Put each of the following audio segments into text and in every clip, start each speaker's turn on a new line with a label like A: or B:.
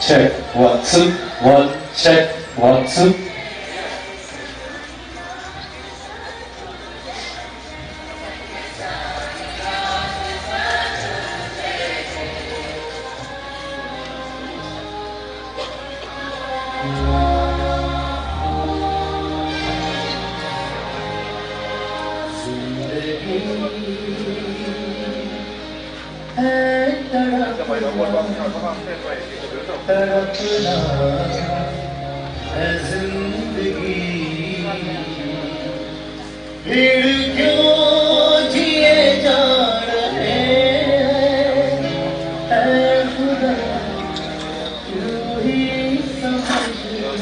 A: Check, 1, 2, 1, check, 1, 2.
B: तड़पना है जिंदगी फिर क्यों जिए जा रहे हैं खुदा क्यों ही समझना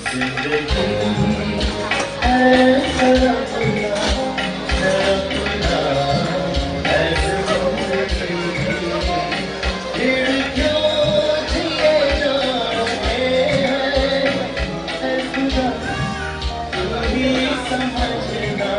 B: जिंदगी है तड़पना तड़पना है जिंदगी फिर क्यों जिए जा रहे हैं खुदा तू ही समझना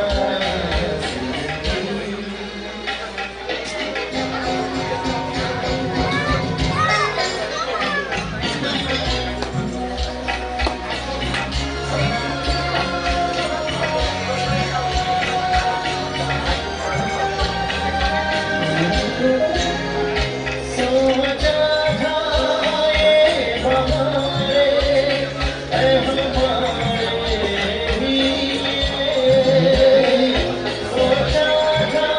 B: सोचा था ये हमारे है हमारे लिए सोचा था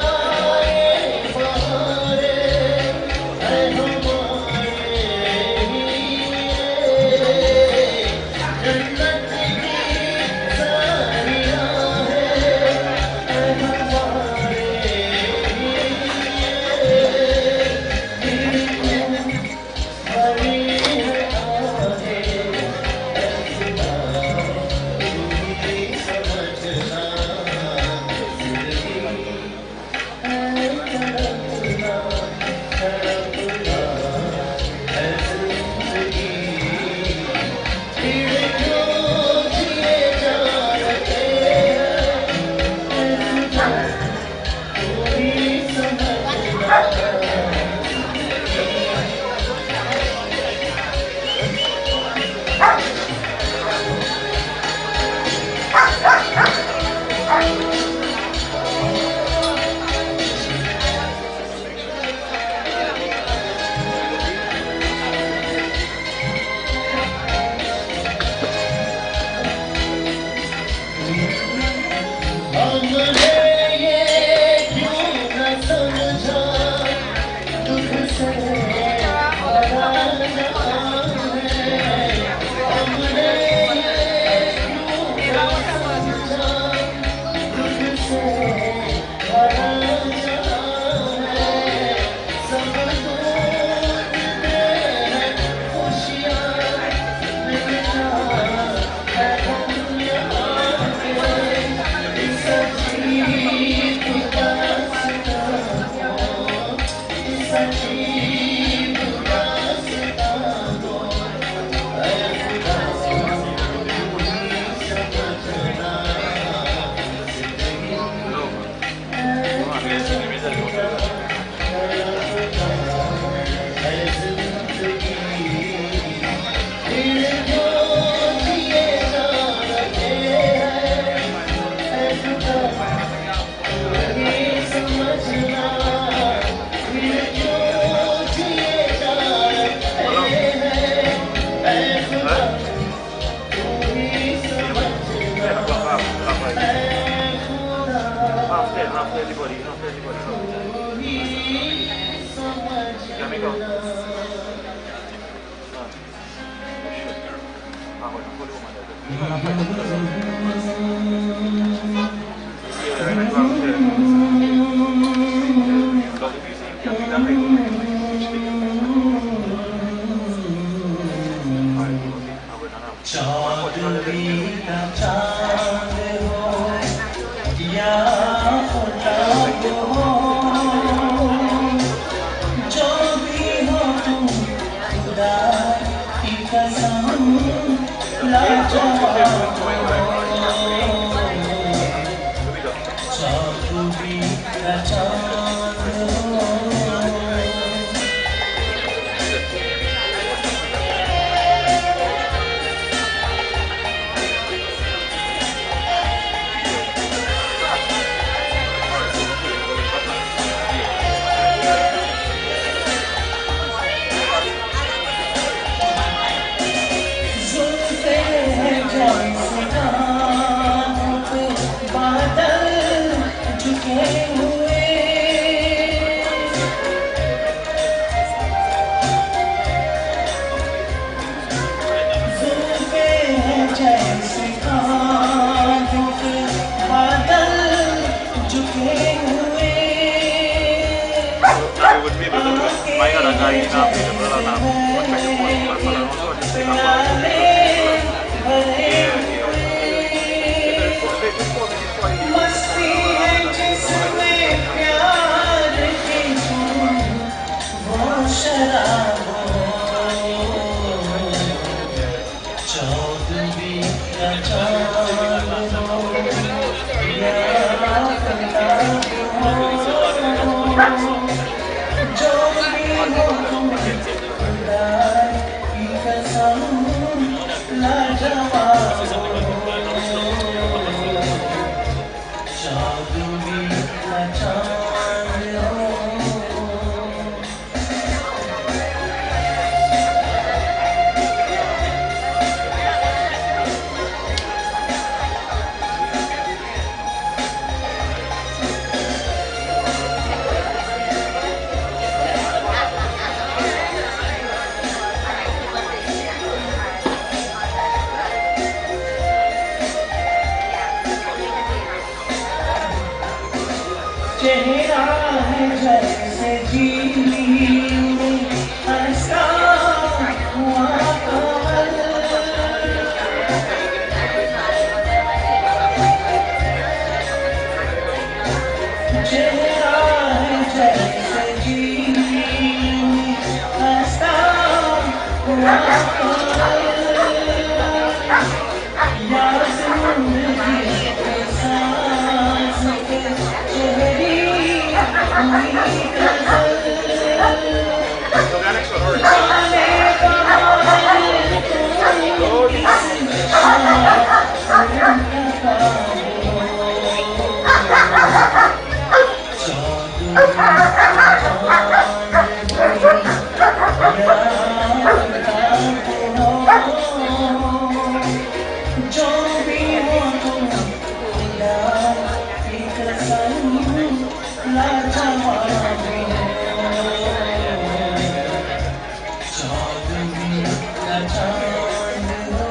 B: ये हमारे है हमारे लिए जन्नत की सारी राहें है हमारे हमने ये क्यों न समझा दुख से भरा जहां है हमने ये क्यों न समझा दुख से भरा जहां है सब ढूंढते हैं खुशियां मिलना है हम यहाँ पे इस अजीब दास्तां इस अजीब दास्तां को ऐ खुदा तू ही समझना जिंदगी है तड़पना है जिंदगी फिर क्यों जिए जा रहे हैं खुदा तू ही समझना फिर क्यों जिए जा रहे हैं खुदा तू ही समझना खुदा तू ही समझना चांदनी का चांद हो या खुदा हो जो भी हो तुम का चांद हो मस्ती है जिसमें प्यार की वो शराब चौदवी का चांद हो या रात हो जो भी हो तुम खुदा की कसम लाजवाब चौदवी का चांद हो चेहरा है जैसे झील हंसा हुआ कमल चेहरा है जैसे झील हंसा हुआ कमल या जिंदगी के सांस के चेहरे जो भी हो तुम खुदा की कसम लाजवाब चौदवी का चांद हो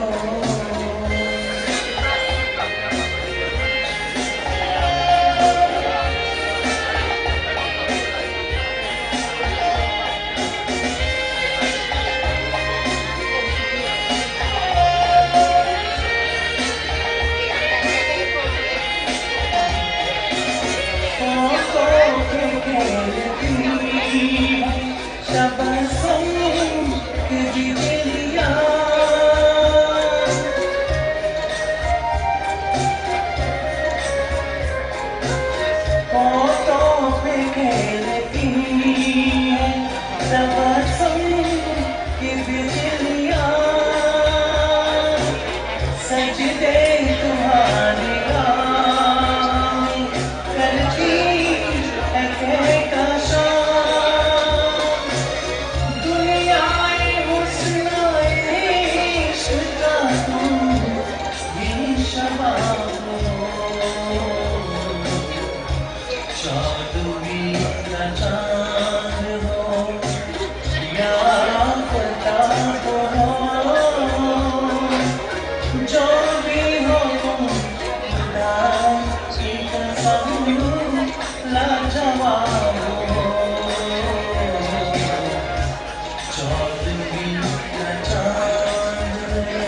B: सजदे तुम्हारे करती है कहकशां दुनियाए हुस्न इश्क का तुम ये शबाब चौदवी का चांद हो या रात हो जो भी हो तुम खुदा की कसम लाजवाब हो चौदवी का चांद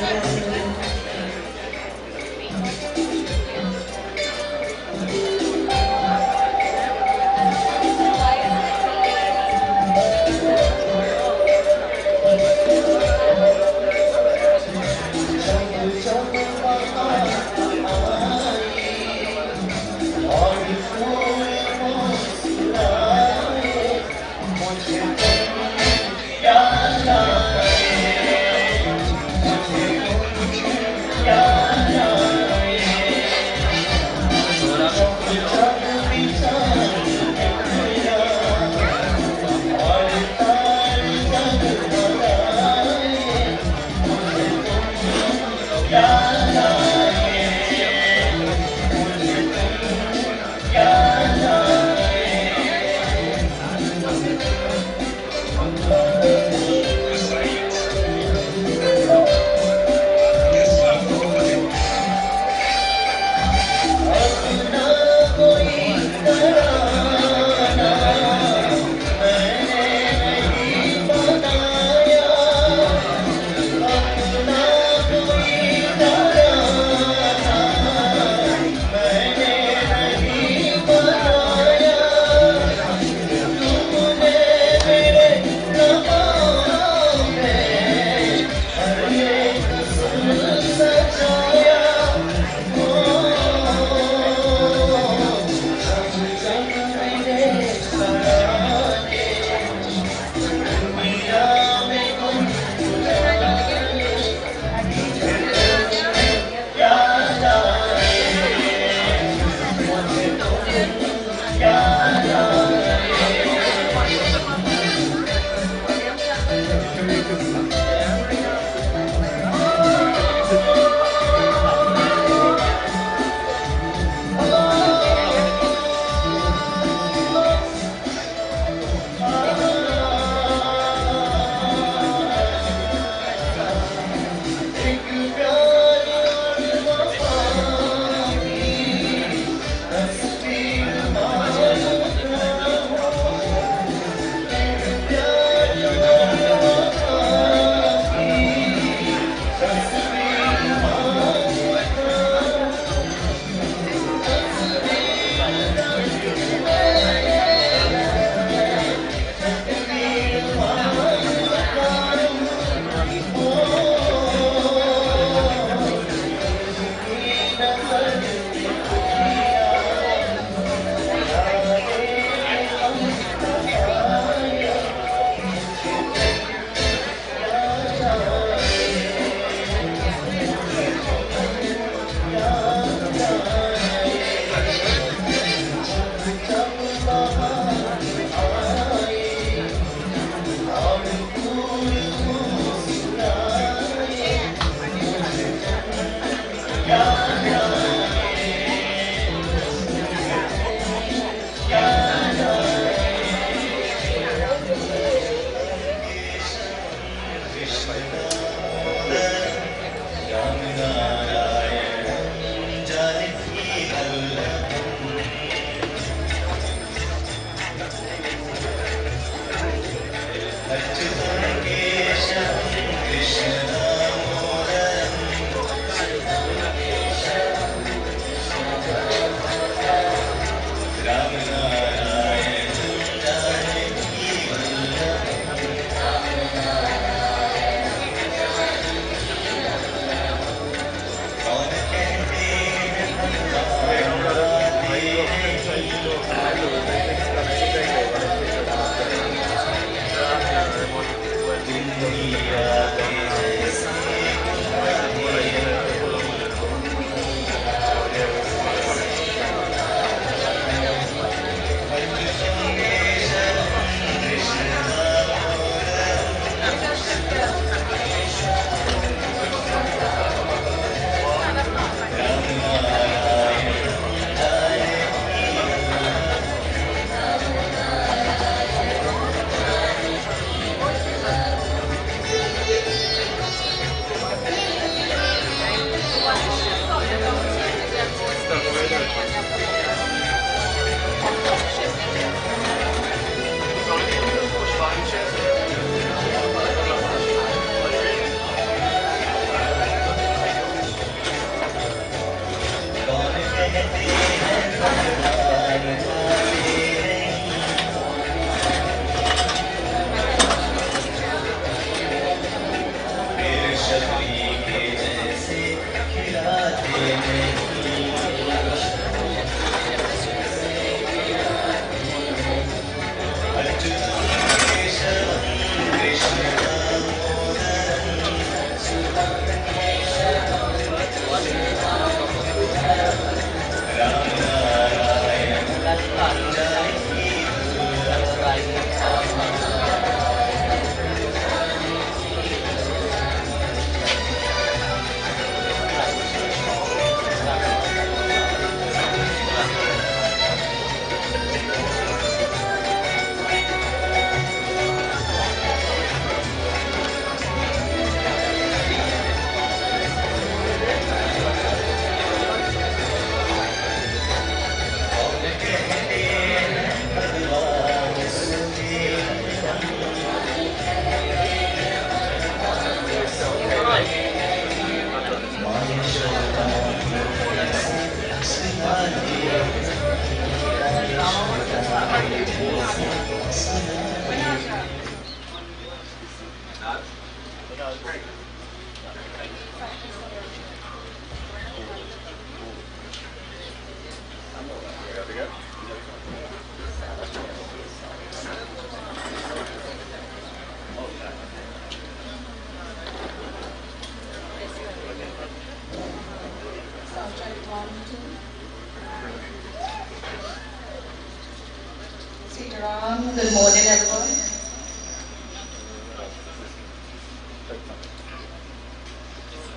C: Sitaram. Good morning, everyone.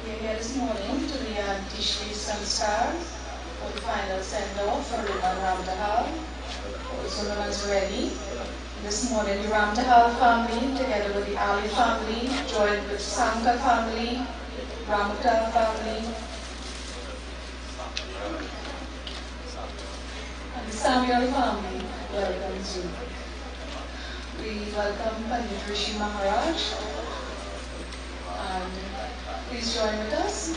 C: We're here this morning to the Tishri Samskar for the final send-off for Raymond Ramtahal, also known as Reddy. This morning, the Ramtahal family, together with the Ali family, joined with Sanka family, Ramtahal family, and the Samuel family welcomes you. We welcome Pandit Rishi Maharaj, and please join with us.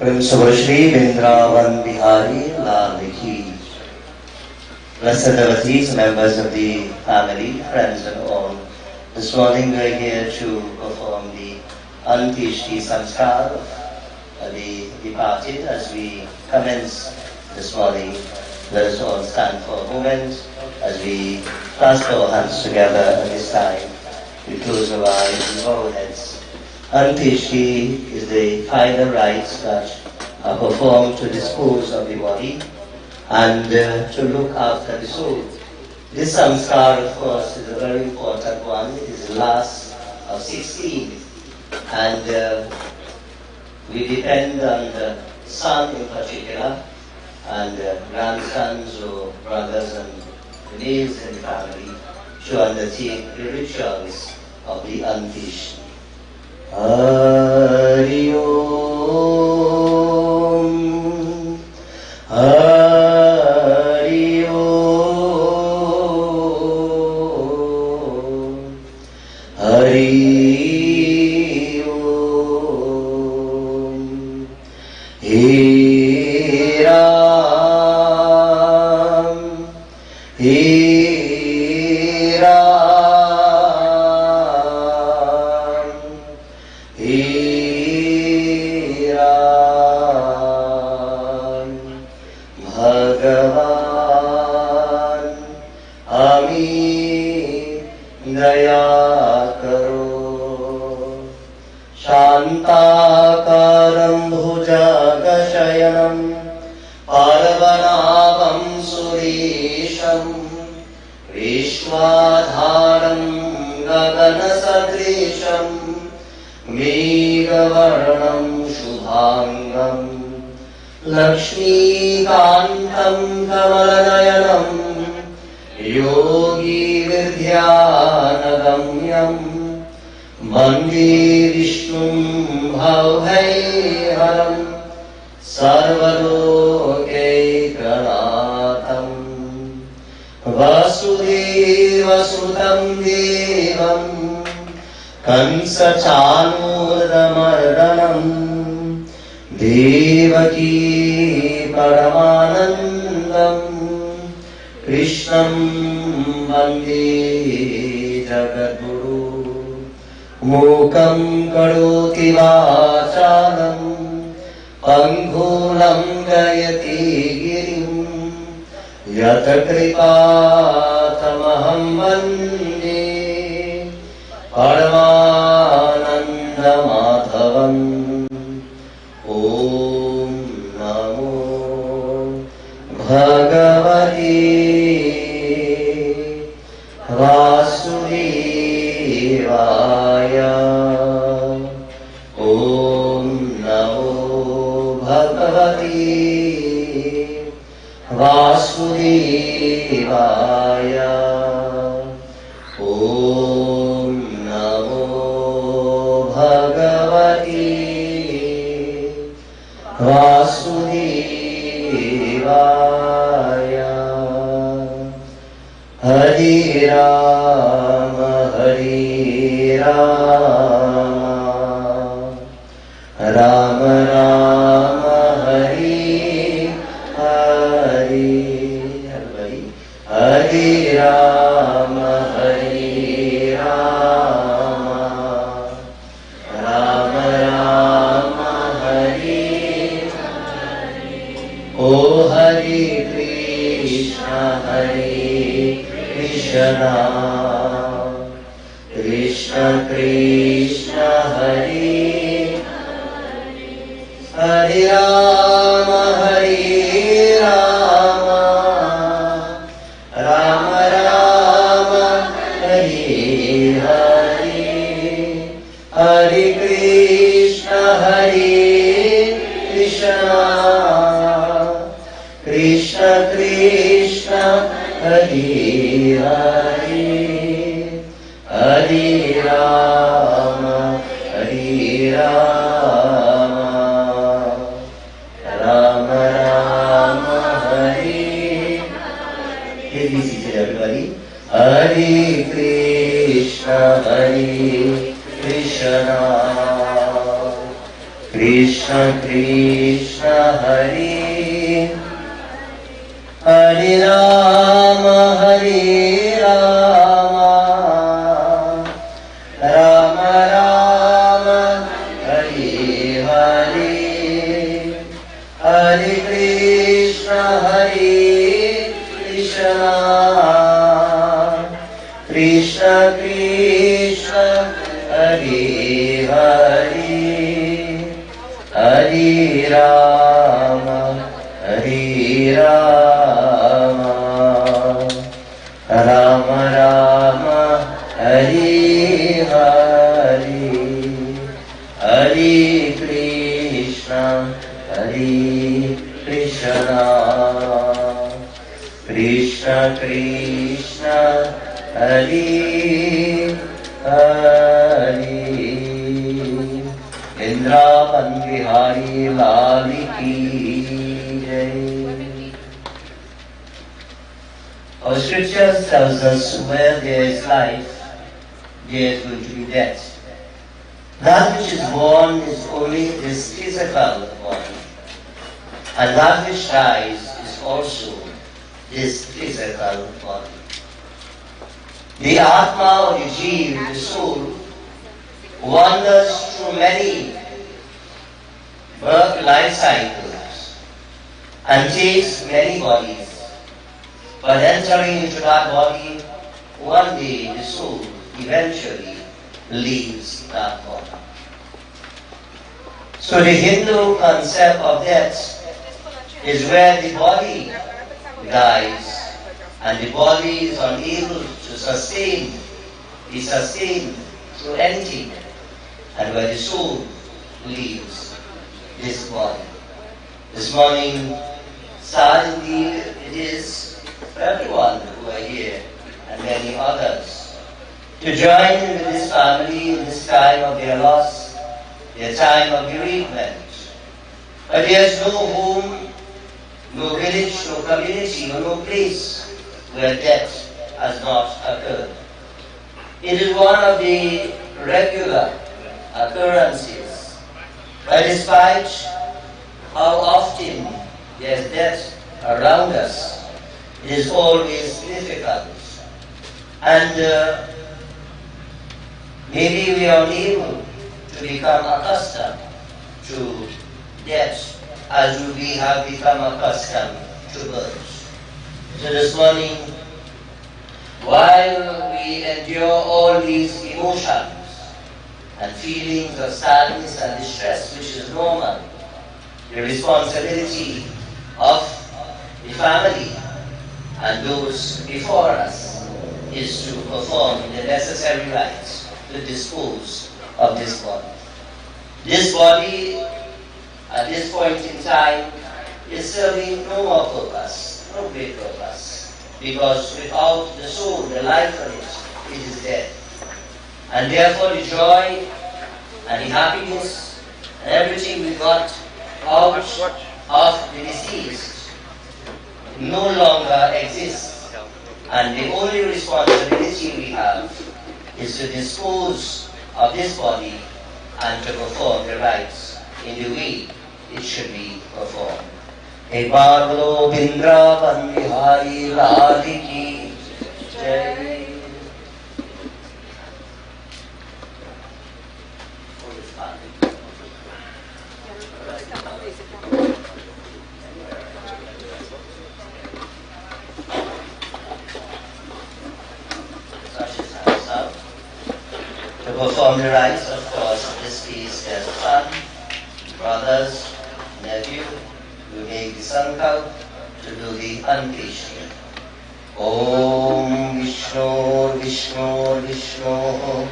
D: Principal Shri Vrindavan Bihari Lal Ki. Blessed devotees, members of the family, friends and all, this morning we are here to perform the Antishti Samskar of the departed. As we commence this morning, let us all stand for a moment as we clasp our hands together at this time. We close our eyes and bow our heads. Antishti is the final rites that are performed to dispose of the body and to look after the soul. This samskar, of course, is a very important one. It is the last of 16, and we depend on the son in particular, and grandsons or brothers and males in the family to undertake the rituals of the Antishti. Hari Om, Hari Om, Hari Om. He Ram, He Ram. भगवान हमें दया करो। शांताकारं भुजगशयनं पार्वणाभं सुरेशं विश्वाधारं गगनसदृशं मेघ मेघवर्णं शुभाङ्गं लक्ष्मीकान्तं कमलनयनं योगिविद्यानगम्यं वन्दे विष्णुं भवभयहरं सर्वलोकैकनाथं वसुदेवसुतं देवं कंसचाणूरमर्दनं देवकी परमानन्दं कृष्णं वन्दे जगद्गुरु मूकं करोति वाचालं पङ्गुलं गयति गिरिं यत्कृपातमहं वन्दे परमानन्दमाधवम् ॐ नमो भगवते वासुदेवाय ॐ नमो भगवते वासुदेवाय ॐ नमो भगवते वासुदेवाय हरे राम राम राम हरे हरे हरे राम राम राम हरे ओ हरे कृष्ण कृष्ण कृष्ण हरे हरे राम राम राम हरे हरे हरे कृष्ण कृष्ण कृष्ण हरे हरे हरे राम राम राम हरे Please be seated, everybody. Hare Krishna Krishna Krishna Hare Hare Rama Rama Rama Hare Hare Hare Krishna Krishna Krishna Hare Hare Hare Rama Rama Rama Hare Hare Hare Krishna Krishna Krishna Hare Hare Vrindavan Bihari Lal ki jai. Our scriptures tells us where there is life, there is going to be death. That which is born is only this physical body, and that which dies is also this physical body. The Atma or the Jeev, the soul, wanders through many birth life cycles and takes many bodies. But entering into that body, one day the soul eventually leaves that body. So the Hindu concept of death is where the body dies and the body is unable to be sustained through anything, and where the soul leaves this body. This morning, sad indeed it is for everyone who are here and many others to join in with this family in this time of their loss, their time of bereavement. But there is no home, no village, no community, or no place where death has not occurred. It is one of the regular occurrences. But despite how often there is death around us, it is always difficult. And maybe we are unable to become accustomed to death as we have become accustomed to birth. So this morning, while we endure all these emotions and feelings of sadness and distress, which is normal, the responsibility of the family and those before us is to perform the necessary rites to dispose of this body. This body, at this point in time, is serving no more purpose, no great purpose, because without the soul, the life of it, it is dead. And therefore the joy and the happiness and everything we got out of the deceased no longer exists. And the only responsibility we have is to dispose of this body and to perform the rites in the way it should be performed. Hey Bhagalo Vrindavan Bihari Lal Ki Jai. To perform the rites, of course, in this case, their son, brothers, nephew, will make the sankalp to do the unleashing. Om Vishnu Vishnu Vishnu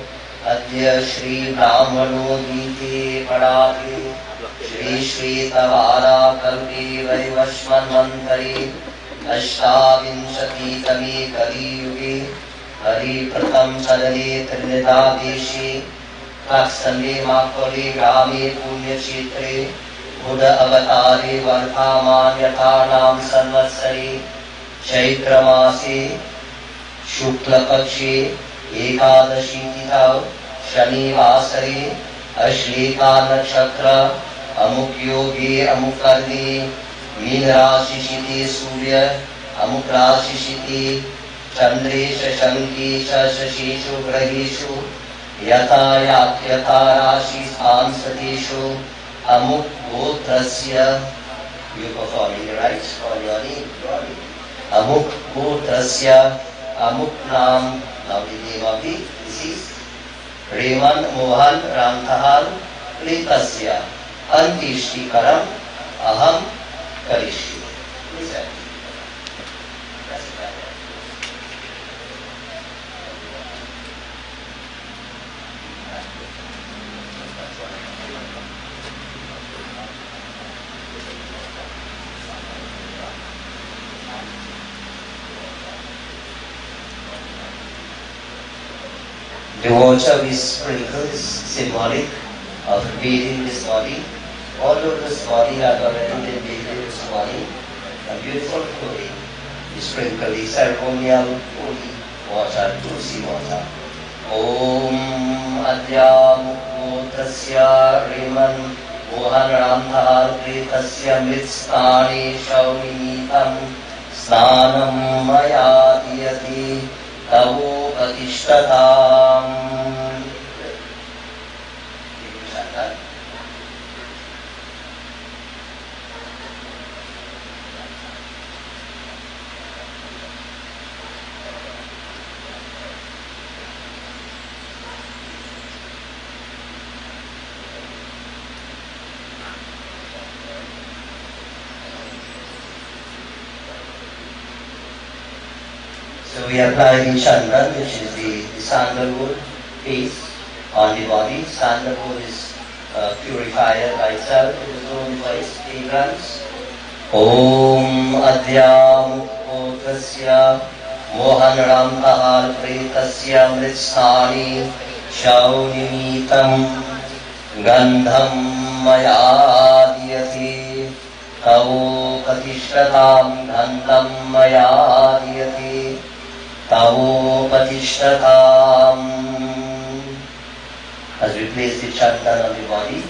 D: Adya Shri Brahmano Gite Padate Shri Shri Tavara Kalpi Vaivashman Mantari Ashtavinshati Kami Kali Yugi Hari Pratam Sadane Trinitadeshi Kaksande Makoli Grami Punya Chetre Buddha Avatare Varthaman Yathanam Sanvatsari Chaitramasi Shukla Pakshi Ekadashi Tithav Shani Vasari Ashleka Nakshatra Amuk Yogi Amuk Karni Min Rashi Shiti Surya Amuk Rashi Shiti Chandresha Shanki Shashishu Grahishu Yata Yatyata Rashi Sthan Satishu Amuk Gotrasya. You performing the rites for your name. Amuk Gotrasya Amuk Nam. Now the name of the deceased. Raymond Mohan Ramtahal Ritasya Antishti Karam Aham Karishi. Listen. The water we sprinkle is symbolic of bathing this body. All over this body has already been bathed this morning. A beautiful clothing. We sprinkle the ceremonial holy water, tulsi water. Om Adya Mukhotasya Raymond Mohan Ramtahal Kritasya Mritstani Shauninitam Snanam Maya Diyati Tavo Patishtatam. So we apply the chandan, which is the sandalwood paste on the body. Sandalwood is purify thyself with his own voice, fragrance. Om Adyam Putrasya Mohan Ramtahal Pretasya Mritsani Shaunimitam Gandham Mayadiyati Tavo Patishtatam Gandham Mayadiyati Tavo Patishtatam. As we place the chandan on the body,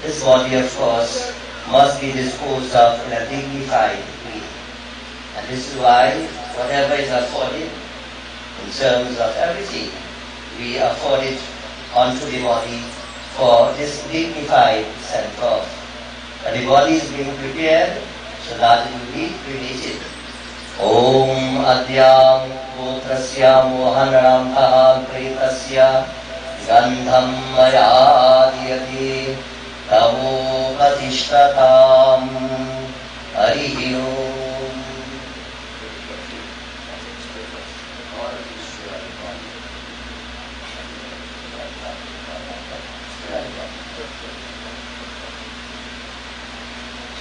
D: this body of course must be disposed of in a dignified way. And this is why whatever is afforded in terms of everything, we afford it onto the body for this dignified send-off. And the body is being prepared so that it will be cremated. Om Adyam Putrasya Mohan Ramtahal Pretasya Gandham Mayadiyati Tavo Patishtatam. Harihi Om.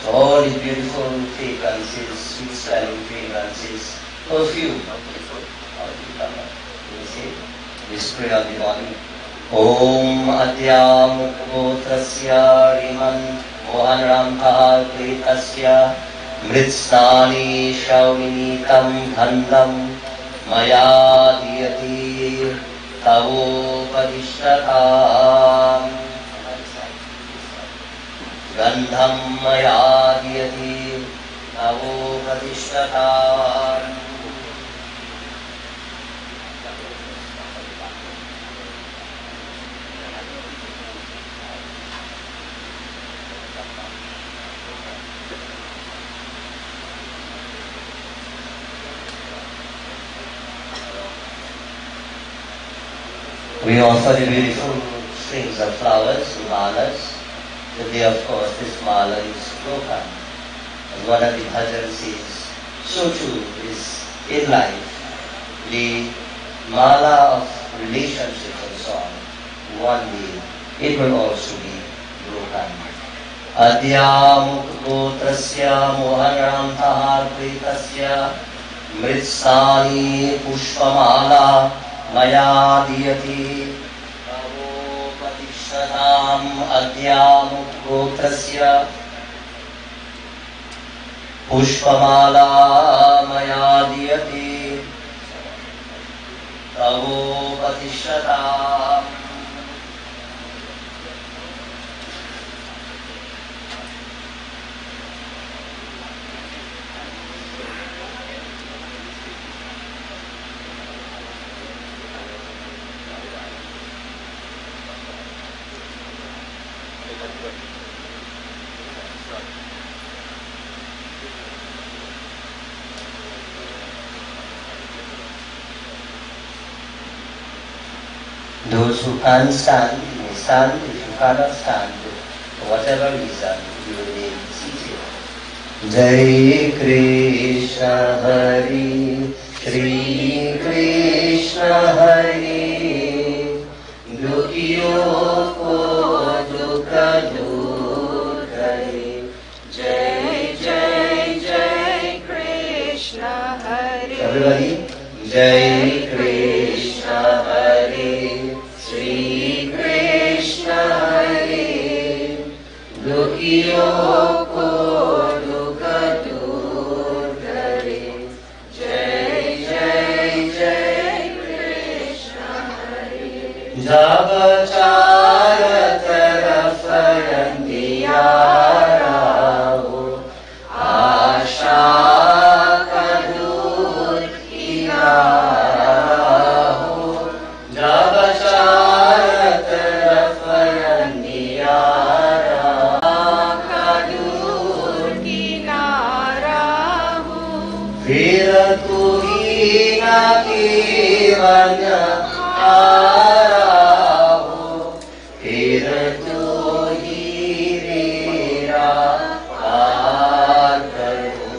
D: So all these beautiful fragrances, sweet smelling fragrances, perfume, you see, we spray on the body. Om Adyam Putrasya Raymond Mohan Ramtahal Pretasya Mritsani Shaunimitam Gandham Mayadiyati Tavo Padishtatam Gandham Mayadiyati Tavo Padishtatam. We offer the beautiful strings of flowers, malas. Today, of course, this mala is broken. As one of the bhajans says, so too is in life. The mala of relationships and so on, one day it will also be broken. Adyam Putrasya Mohan Ramtahal Pretasya Mritsani Pushpamala Mayadiyati Tavo Patishtatam. Adyam Putrasya Pushpamala Mayadiyati Tavo Patishtatam. Those who can stand, may stand. If you cannot stand, for whatever reason, you remain seated. Jai Krishna Hari, Shri Krishna Hari, Dukhiyon ko dukha dur kare. Jai Jai Jai Krishna Hari. Everybody, Jai Krishna Hari, Shri Krishna Hari, Dukhiyon ko dukha dur kare. Jai Jai Jai Krishna Hari. Jab char taraf andiyara ho, aasha ka dur kinara ho. Jab char taraf andiyara ka dur kinara ho. Fir tu hi na kevan aara ho, fir tu hi mera paar karo.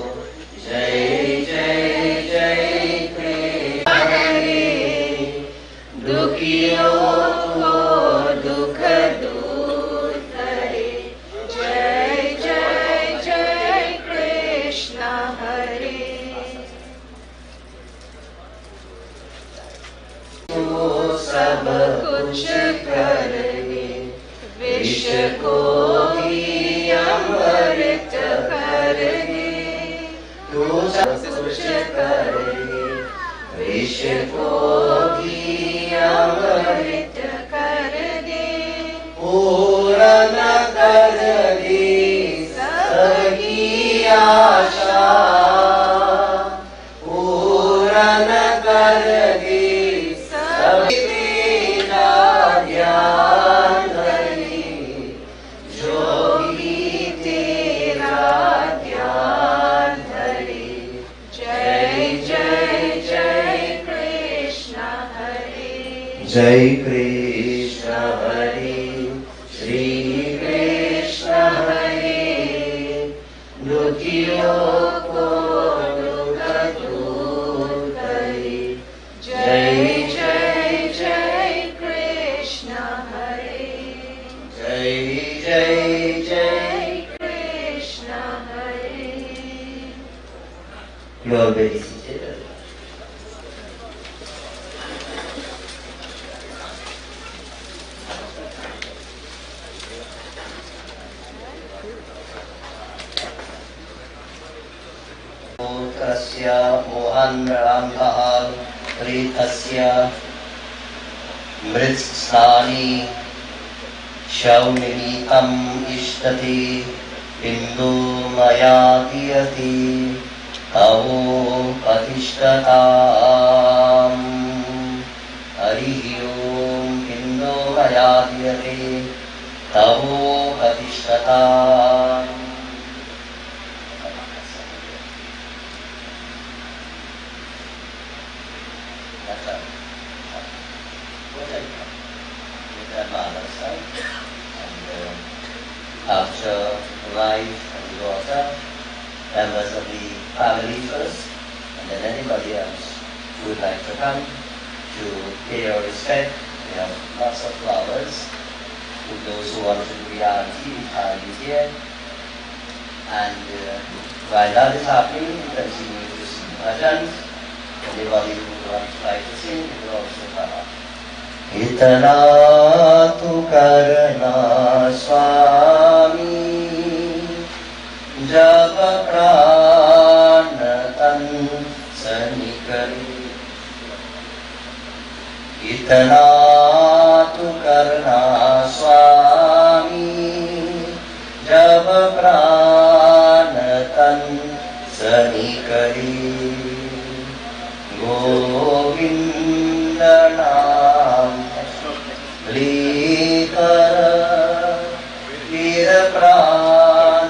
D: Jai Jai Jai Krishna Hari, Dukhiyon ko dukha dur को भी अमृत कर दे, तू सब कुछ कर दे, विष को भी अमृत कर दे, पूर्ण कर दे सबकी आशा, पूर्ण कर दे सबकी तेरा ध्यान धरे, जो भी तेरा ध्यान धरे। जय जय जय कृष्ण हरे, जय कृष्ण हरे, श्री कृष्ण हरे, दुखियों को दुख दूर करे। जय जय जय कृष्ण हरे, जय जय जय कृष्ण हरे। You are very seated. तस्य मोहन रामतहाल प्रीतस्य मृत्स्नानि शौनिमीतम् इष्टति बिन्दु मया दीयति तवो प्रतिष्ठताम्। हरिः ओम् बिन्दु मया दीयते तवो प्रतिष्ठताम्। After wife and daughter, members of the family first, and then anybody else who would like to come to pay your respect. We have lots of flowers. To those who want to do the auntie here. And while that is happening, we continue to sing bhajans. Anybody who wants to like to sing, will also come up. इतना तू करना स्वामी, जब प्राण तन से निकले। इतना तू करना स्वामी, जब प्राण तन से निकले। गोविंद नाम लेकर वीर प्राण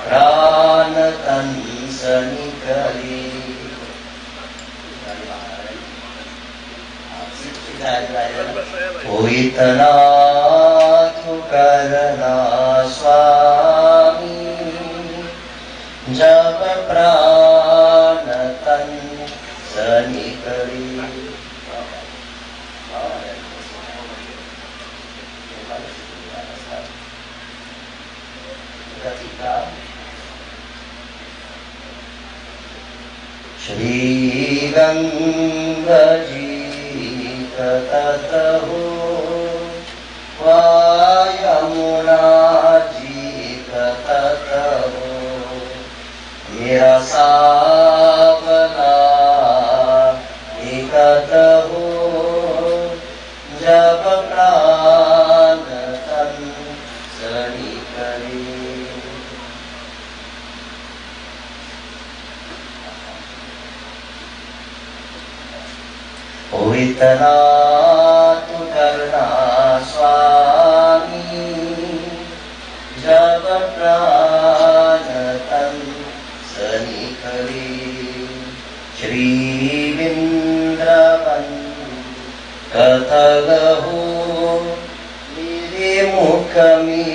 D: प्राण तन से निकले। ओ इतना तू करना स्वामी, जब प्राण तन से निकले। श्री गंगा जी का तट हो, वा यमुना जी का तट हो, मेरा सावना निकट हो, जब प्राण तन से निकले। ओ इतना तू करना स्वामी, जब प्राण तन से निकले। श्री वृंदावन कथल हो, मेरे मुख में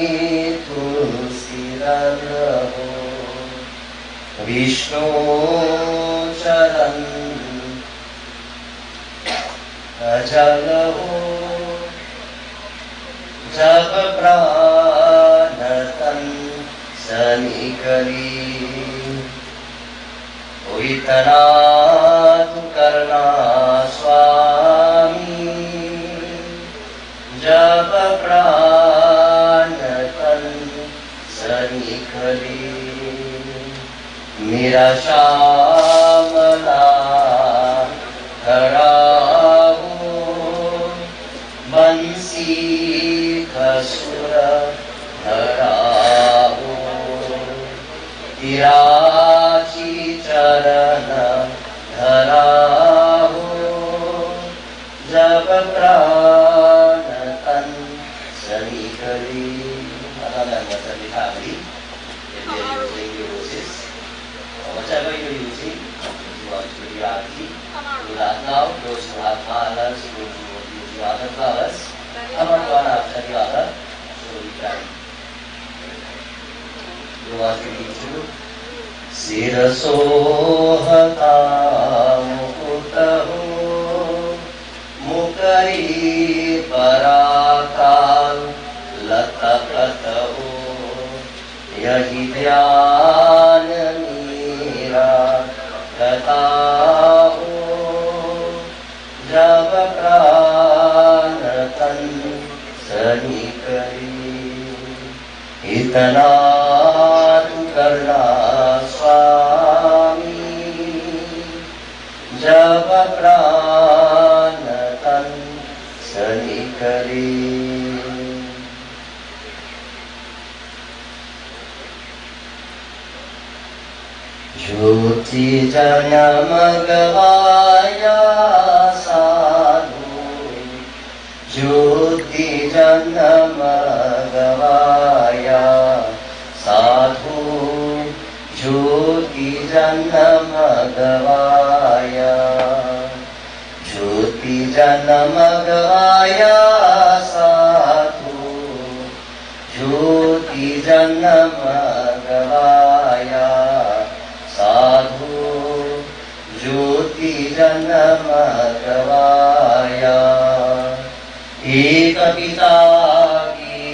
D: तुलसी रल हो। विष्णु चरण जल हो, जब प्राण तन से निकले। ओ इतना तू करना स्वामी, जब प्राण निराशामला धराओ बंसी खसुर धराओ तिराची चरण धराओ जब प्राण तन सनी करी. Other members of the family, if they are using eulogies, or whatever you are using, you want to be arti, do that now. Those who have malas, who use the other flowers, come on one after the other, so we can. You want to need to Sirasohata mukutaho mukari parakal लतपतहो यही ध्यान मीरा गताहो जब प्राण तन सनी करी. इतना तू करना स्वामी जब प्राण तन सनी करी. ज्योति जन्म गवाया साधु ज्योति जन्म गवाया साधु ज्योति जन्म गवाया ज्योति जन्म गवाया साधु ज्योति जन्म गवाया साधु ज्योति जन्म गवाया. एक पिता की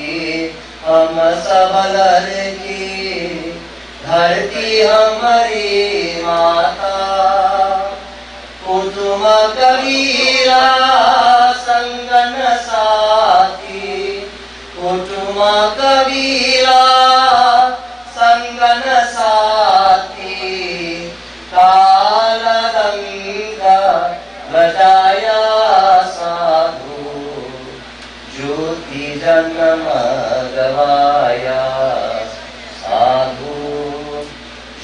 D: हम सब लड़की धरती हमारी माता कुटुम कबीरा संगन साथी कुटुम कबीरा संगन साथी कालरंग बजाया साधु ज्योति जन्म गवाया साधु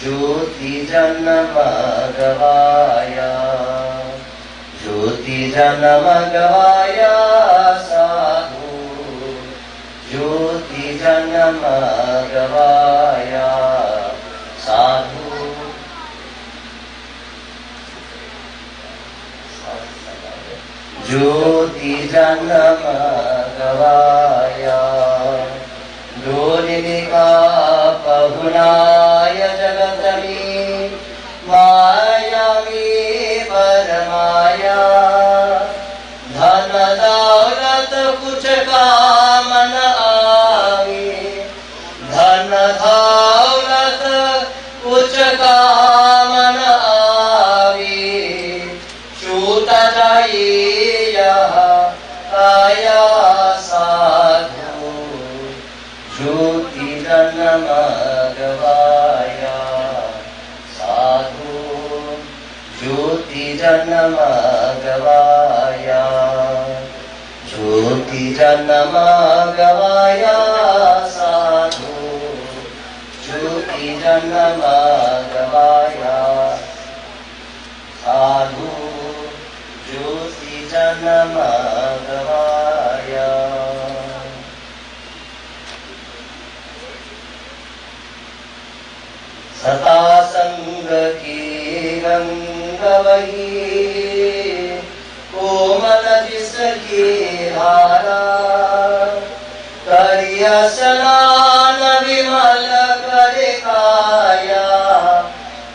D: ज्योति जन्म गवाया ज्योति जन्म गवाया साधु ज्योति जन्म गवाया साधु. ज्योति जन्म गवाया डोलिनी का पहुनाय जगत में माया में परमाया धन दौलत कुछ काम न आवे धन दौलत कुछ काम न आवे छूट जाए आया साधु ज्योति जन्म गवाया साधु ज्योति जन्म गवाया ज्योति जन्म गवाया साधु ज्योति जन्म गवाया साधु ज्योति जन्म गवाया. सता संग की रंग वही कोमल जिसकी धारा करिया स्नान विमल करे काया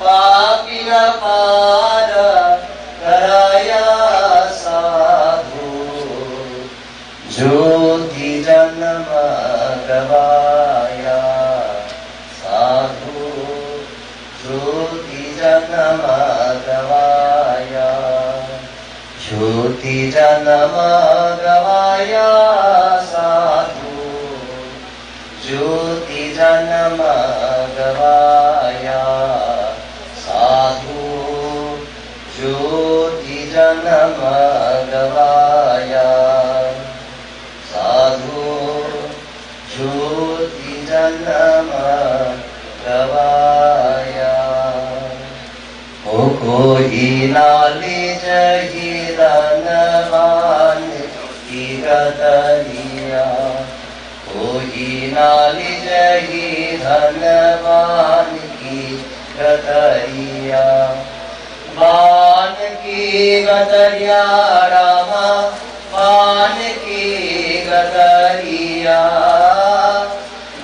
D: पापी न पार कराया साधु ज्योति जन्म गवाया साधु ज्योति जन्म गवाया ज्योति जन्म गवाया साधु ज्योति जन्म गवाया जन्म गवाया। ओ कोई नाली जही धनवान की गतरिया, कोई नाली जही धनवान की गतरिया। बान की गतरिया रामा, बान की गतरिया,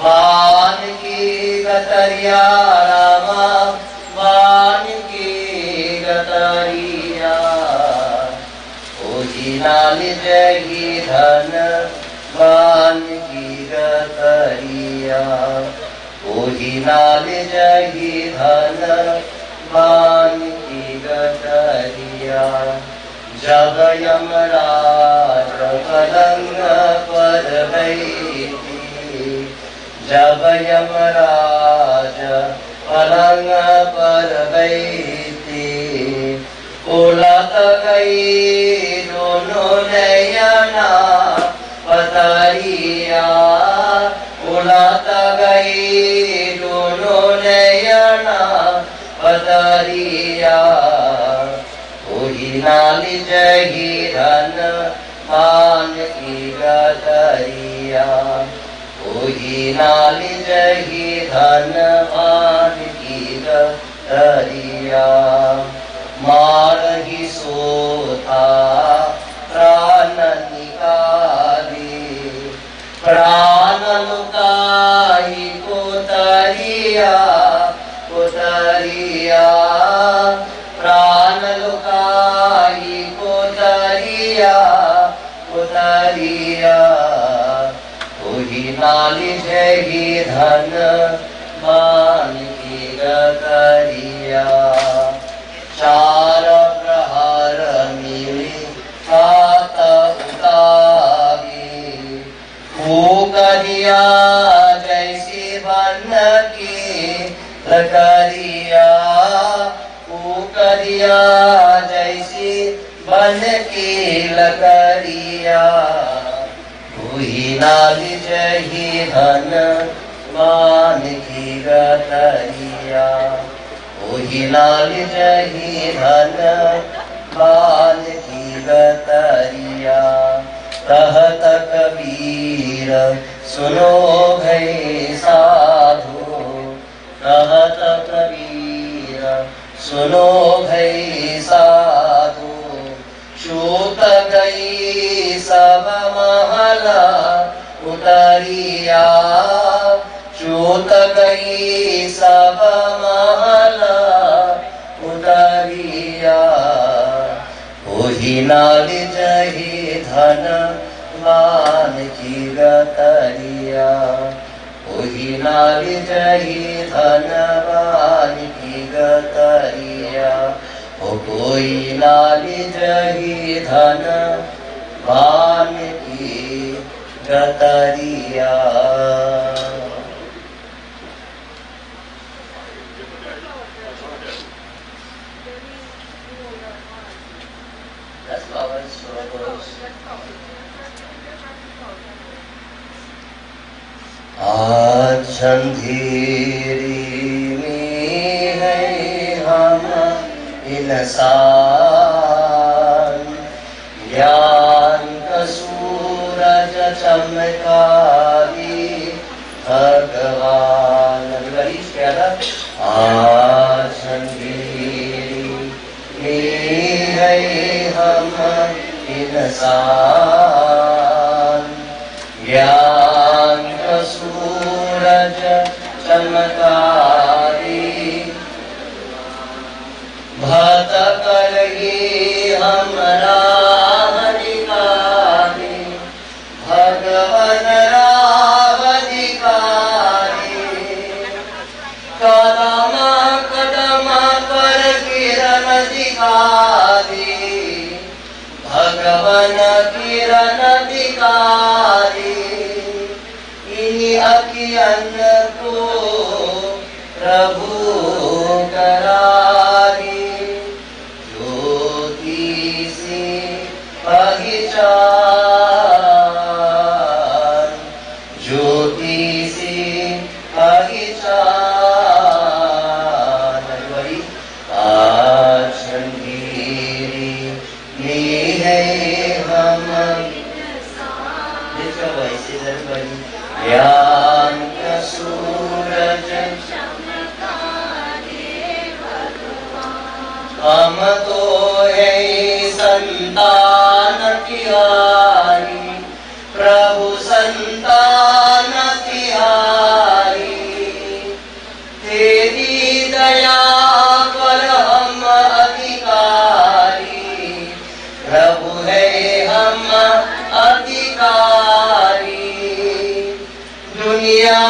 D: बान की गतरिया रामा, बान की गतरिया। ओही नाल जही धन बान की गतरिया, ओही नाल जही धन बान की गतरिया। जब यमराज पलंग पर बैठी, जब यमराज पलंग पर बैठी, उलट गई दोनों नयना पतरिया, उलट गई दोनों नयना पतरिया। ओही नाली जही धन मान की गतरिया, ओही नाली जही धन मान की गतरिया। मारही सोता प्राण निकाली, प्राण लुकाई कोतरिया, कोतरिया, प्राण लुकाई कोतरिया, कोतरिया। ओही नाली जही धन मान की गतरिया। चार प्रहर मिली सात उतारी, फूक दिया जैसी बन की लकड़िया, फूक दिया जैसी बन की लकड़िया। ओही नाली जही धन मान की गतरिया, ओही नाली जही धन मान की गतरिया। कहत कबीर सुनो भई साधु, कहत कबीर सुनो भई साधु। चूक गई सब महल उतरिया, चूक गई सब महल उतरिया। ओही नाली जही धन मान की गतरिया, ओही नाली जही धन मान की गतरिया। ओ कोई नाली जही धन मान की गतरिया। That's flowers, flowers. आज अंधेरी में है हम इंसान, ज्ञान का सूरज चमकारी भगवान। Everybody together. आज अंधेरी में है हम इंसान, ज्ञान का सूरज चमकारी भटक रही हम राह दिखारी, भगवन राह दिखारी। कदम कदम पर किरण दिखारी, भगवन किरण दिखारी। इन्हीं अखियन को प्रभु करारी, ज्योति से पहचान, ज्योति से पहचान वही आज अंधेरी में है हम वैसे बड़ी ज्ञान का सूरज हम तो है संतान तिहारी प्रभु संतान तिहारी तेरी दया पर हम अधिकारी प्रभु है हम अधिकारी दुनिया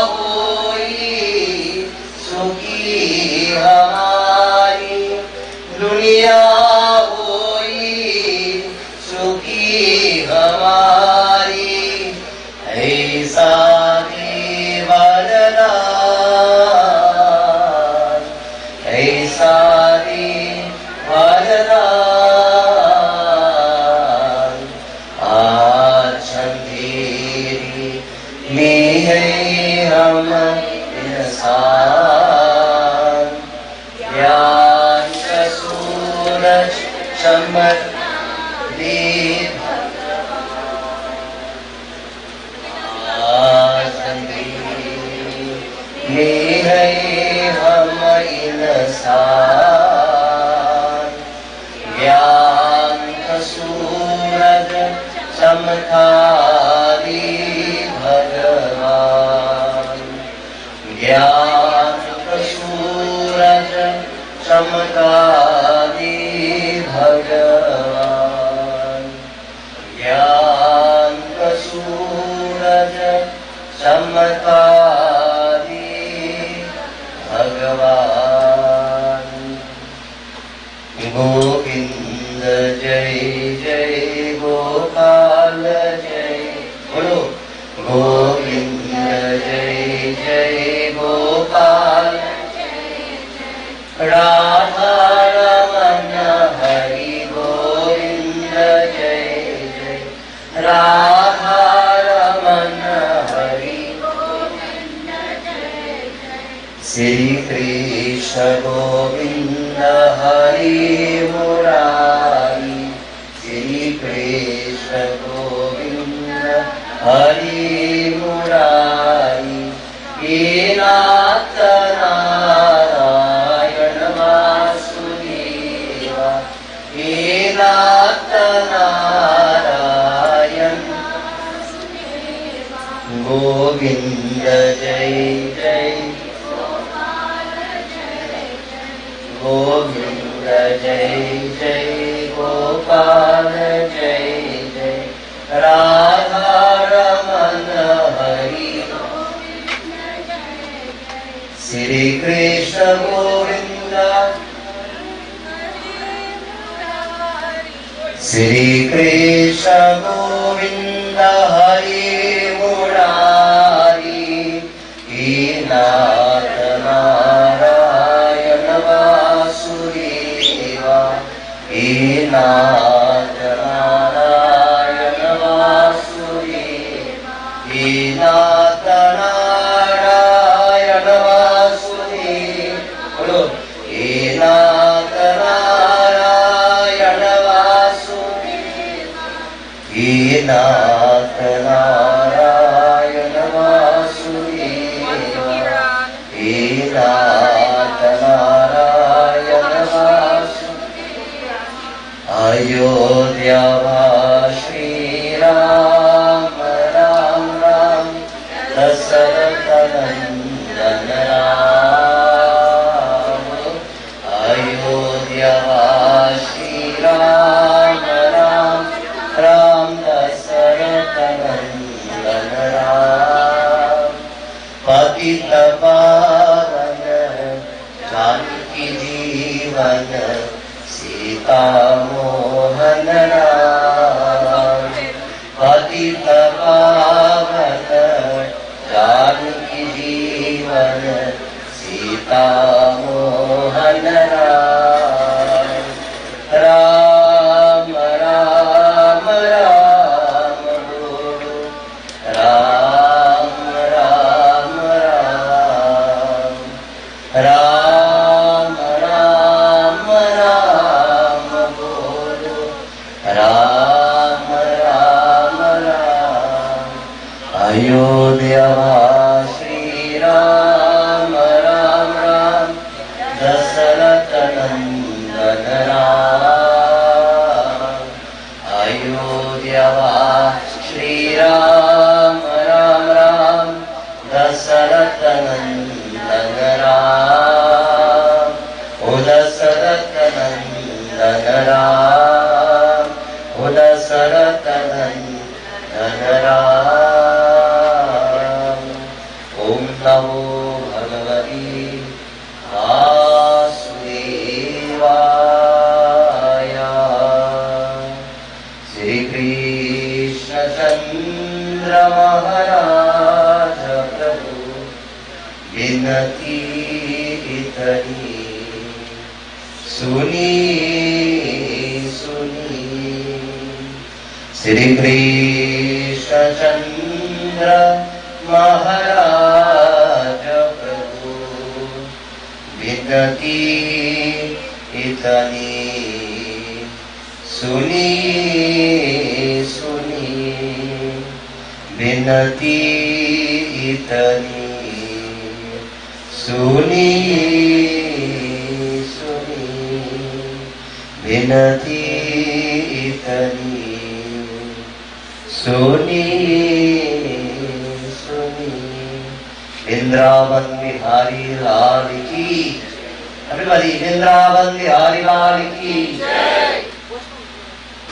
D: होई सुखी हमारी दुनिया होई सुखी हमारी ऐसा वरदान ऐसा वरदान आज अंधेरी में है हम इंसान ज्ञान का सूरज चमक दे आज अंधेरी में है हम इंसान ज्ञान का सूरज चमका दे भगवान ज्ञान का सूरज चमका दे भगवान ज्ञान का सूरज चमका दे भगवान गोविंद जय जय गोपाल जय बोलो गोविंद जय जय गोपाल राधा रमन हरि गोविंद जय जय राधा रमन हरि श्री कृष्ण गोविंद हरि मुरारी श्री कृष्ण गोविंद हरि मुरारी हे नाथ नारायण वासुदेवा हे नाथ नारायण गोविंद जय जय गोविंद जय जय गोपाल जय जय राधा रमन हरि श्री कृष्ण गोविंद श्री कृष्ण गोविंद हरि मुरारी हे नाथ नारायण वासुदेवा हे नाथ नारायण वासुदेवा हे नाथ नारायण वासुदेवा बोलो हे नाथ नारायण वासुदेवा हे नाथ नारायण वासुदेवा हे नाथ नारायण वासुदेवा अयोध्या श्री राम राम राम दशरथ नंदन राम अयोध्या श्री राम राम राम दशरथ नंदन राम पतित पावन जानकी जीवन सीता मोहन राम पतित पावन जानकी जीवन सीता मोहन राम राम राम राम बोलो Ram Ram Ram Ayodhya Shri Ram Ram Ram Dasaratha Nandan Ram. Ayodhya Shri Ram Ram Ram Dasaratha Nandan Ram. O Dasaratha Nandan Ram, O Dasaratha Nandan Ram. Om Namo Bhagavate Vasudevaya. Shri Krishna Chandra Maharaj Prabhu Vinati Itani Suni Suni. Shri Krishna Chandra Maharaj Prabhu Vinati Itani Suni Suni. Vinati Itani Suni Suni. Vinati Itani Suni Suni. Vrindavan Bihari Lal ki. Everybody, Vrindavan Bihari Lal ki.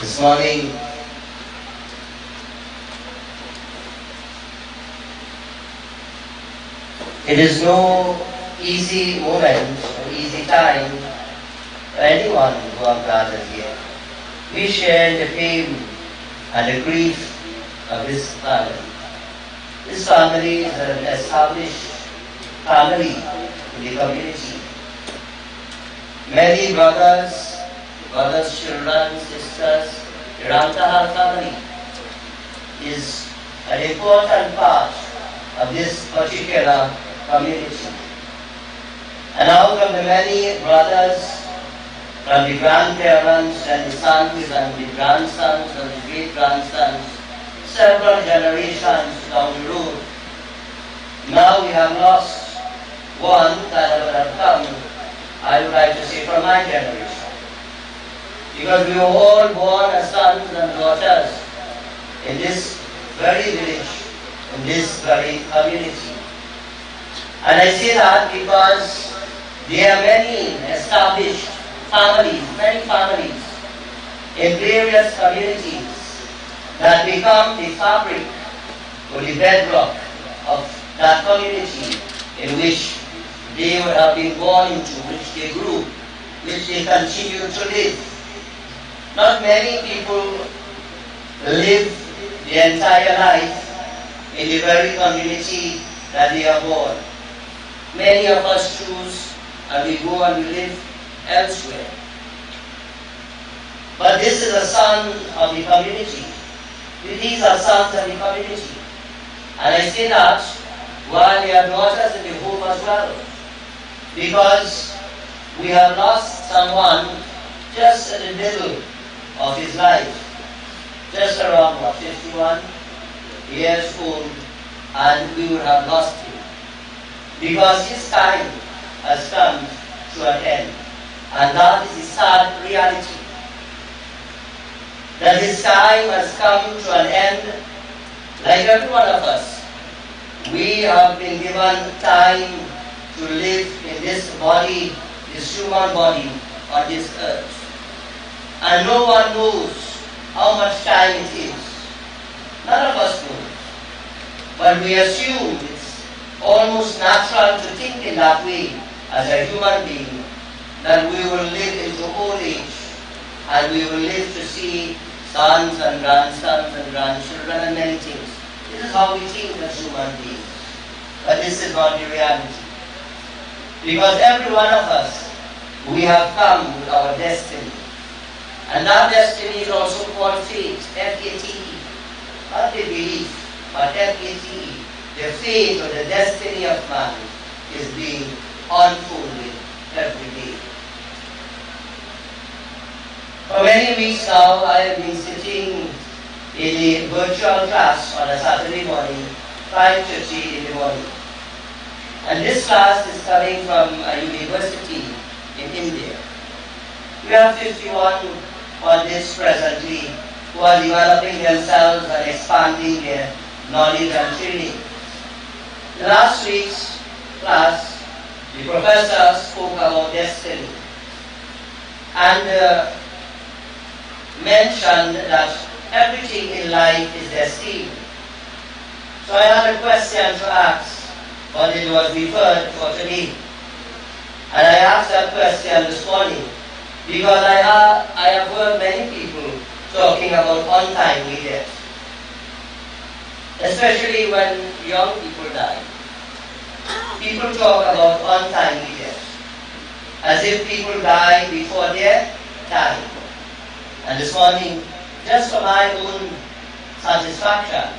D: This morning, it is no easy moment, no easy time for anyone who are gathered here. We share the pain and the grief of this family. This family is an established family in the community. Many brothers, children, sisters, the Ramtahal family is an important part of this particular community. And out of the many brothers, from the grandparents and the sons and the grandsons and the great-grandsons, several generations down the road, now we have lost one that would have come, I would like to say, from my generation. Because we were all born as sons and daughters in this very village, in this very community. And I say that because there are many established families, many families in various communities that become the fabric or the bedrock of that community in which they would have been born into, which they grew, which they continue to live. Not many people live the entire life in the very community that they are born. Many of us choose and we go and we live elsewhere. But this is a son of the community. These are sons of the community. And I say that while they are daughters in the home as well. Because we have lost someone just in the middle of his life. Just around 51 years old, and we would have lost him. Because his time has come to an end. And that is the sad reality. That his time has come to an end, like every one of us. We have been given time to live in this body, this human body, on this earth. And no one knows how much time it is. None of us know. But we assume it's almost natural to think in that way as a human being, that we will live into old age and we will live to see sons and grandsons and grandchildren and many things. This is how we think as human beings. But this is not the reality. Because every one of us, we have come with our destiny. And that destiny is also called faith, F-A-T-E. Not the belief, but F-A-T-E. The fate or the destiny of man is being unfolded every day. For many weeks now, I have been sitting in a virtual class on a Saturday morning 5:30 in the morning. And this class is coming from a university in India. We have 51 on this presently who are developing themselves and expanding their knowledge and training. Last week's class, the professor spoke about destiny and mentioned that everything in life is destined. So I had a question to ask, but it was deferred for today. And I asked that question this morning because I have heard many people talking about untimely death, especially when young people die. People talk about untimely death, as if people die before their time. And this morning, just for my own satisfaction,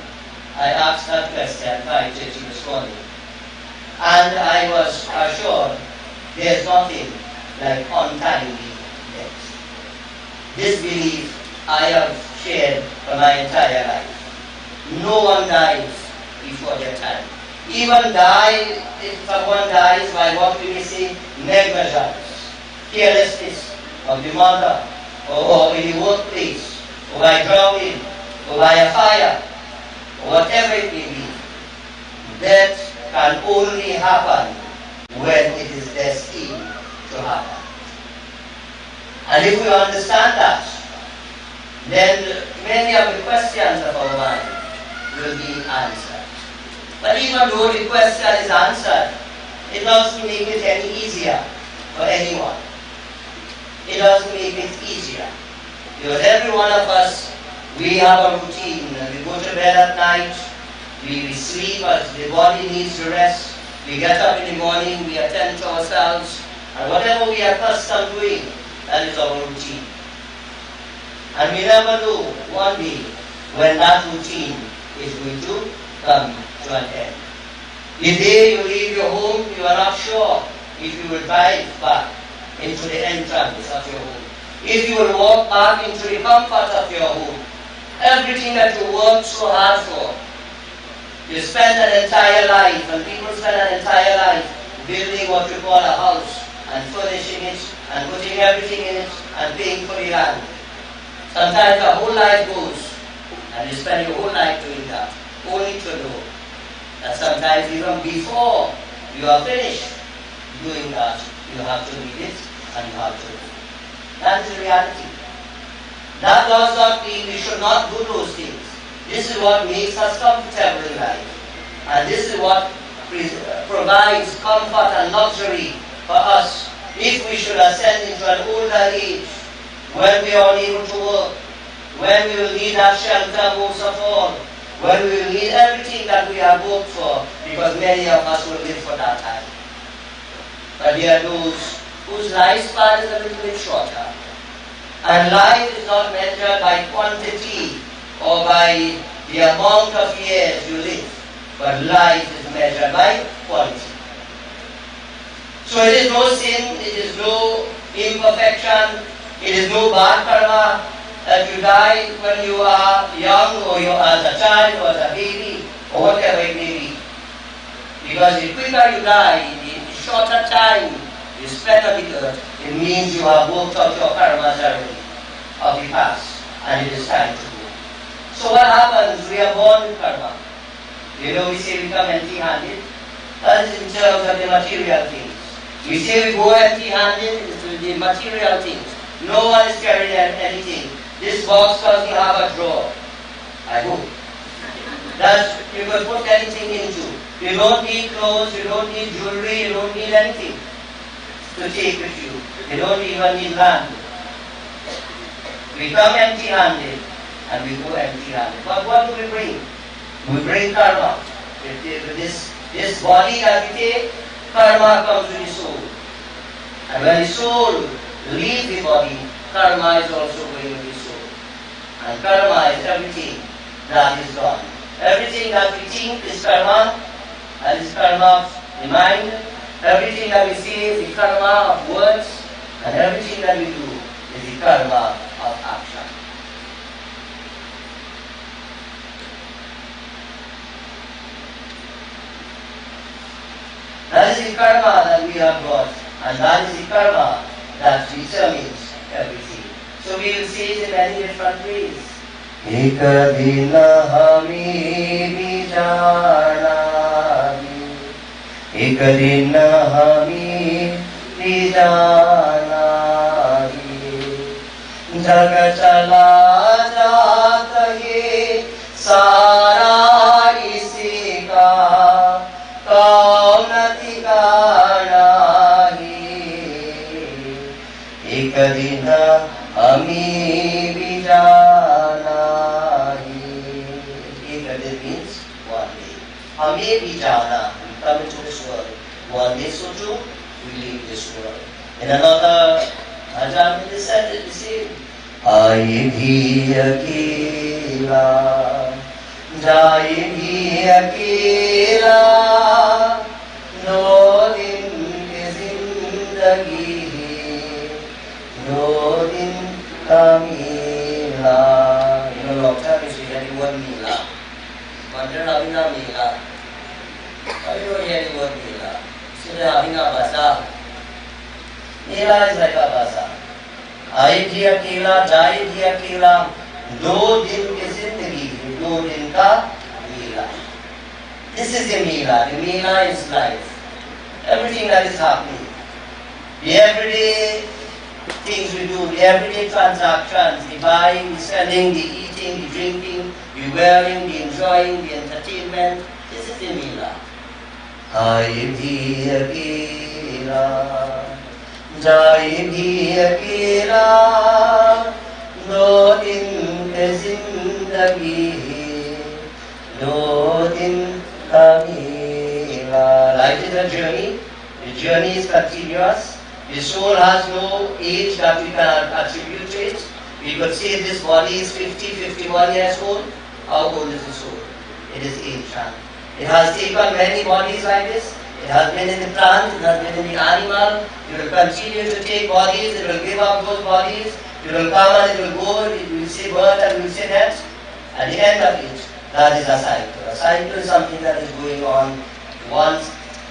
D: I asked that question 5:30 this morning. And I was assured there's nothing like untimely death. This belief I have shared for my entire life. No one dies before their time. Even if someone dies by what we may say negligence, carelessness of the mother, or in the workplace, or by drowning, or by a fire, or whatever it may be, death can only happen when it is destined to happen. And if we understand that, then many of the questions of our mind will be answered. But even though the question is answered, it doesn't make it any easier for anyone. It doesn't make it easier. Because every one of us, we have a routine. We go to bed at night, we sleep as the body needs to rest. We get up in the morning, we attend to ourselves, and whatever we are accustomed doing, that is our routine. And we never know one day when that routine is going to come to an end. The day you leave your home, you are not sure if you will drive back into the entrance of your home, if you will walk back into the comfort of your home. Everything that you worked so hard for, you spend an entire life, and people spend an entire life building what you call a house, and furnishing it, and putting everything in it, and paying for the land. Sometimes the whole life goes, and you spend your whole life doing that, only to know that sometimes even before you are finished doing that, you have to leave it, and you have to leave. That is the reality. That does not mean we should not do those things. This is what makes us comfortable in life. And this is what provides comfort and luxury for us if we should ascend into an older age, when we are unable to work, when we will need that shelter most of all, when we will need everything that we have worked for, because many of us will live for that time. But there are those whose lifespan is a little bit shorter. And life is not measured by quantity or by the amount of years you live, but life is measured by quality. So it is no sin, it is no imperfection, it is no bad karma that you die when you are young, or you are as a child, or as a baby, or whatever it may be. Because the quicker you die, the shorter time you spend on the earth, it means you have worked out your karmas already of the past, and it is time to go. So what happens? We are born with karma. You know, we say we come empty-handed. That is in terms of the material things. We say we go empty-handed with the material things. No one is carrying anything. This box doesn't have a drawer, I hope, that you can put anything into. You don't need clothes, you don't need jewelry, you don't need anything to take with you. You don't even need land. We come empty-handed and we go empty-handed. But what do we bring? We bring karma. With this body that we take, karma comes with the soul. And when the soul leaves the body, karma is also going with the soul. And karma is everything that is done. Everything that we think is karma, that is karma of the mind. Everything that we say is the karma of words, and everything that we do is the karma of action. the karma that we have got, and that is the karma that determines everything. So we will see it in many different ways. Ekadina hami vijanami, ekadina hami vijanami, jagat chala jata ye sara isi ka kaunati ka nahi, ekadina hami vijanahi. Ekadin means one day. Hami vijana, we come into this world. One day so too, we leave this world. In another bhajan it is said the same. Aaye bhi akela, jaye bhi akela, no din ki zindagi, no din ka mila. You know, long time is hearing word mila. Wonder having a mila. Why you are hearing word mila? So they are having a bazaar. Mila is like a bazaar. आए भी अकेला जाए भी अकेला, 2 दिन की जिंदगी, 2 दिन का मेला. This is the Mela. The Mela is life. Everything that is happening, the everyday things we do, the everyday transactions, the buying, the selling, the eating, the drinking, the wearing, the enjoying, the entertainment. This is the Mela. आए भी अकेला जाए भी अकेला, 2 दिन की जिंदगी, 2 दिन का मेला. Life is a journey. The journey is continuous. The soul has no age that we can attribute to it. We could say this body is 50, 51 years old. How old is the soul? It is ancient. It has taken many bodies like this. It has been in the plant, it has been in the animal. It will continue to take bodies, it will give up those bodies. It will come and it will go, it will say birth and it will say death. At the end of it, that is a cycle. A cycle is something that is going on one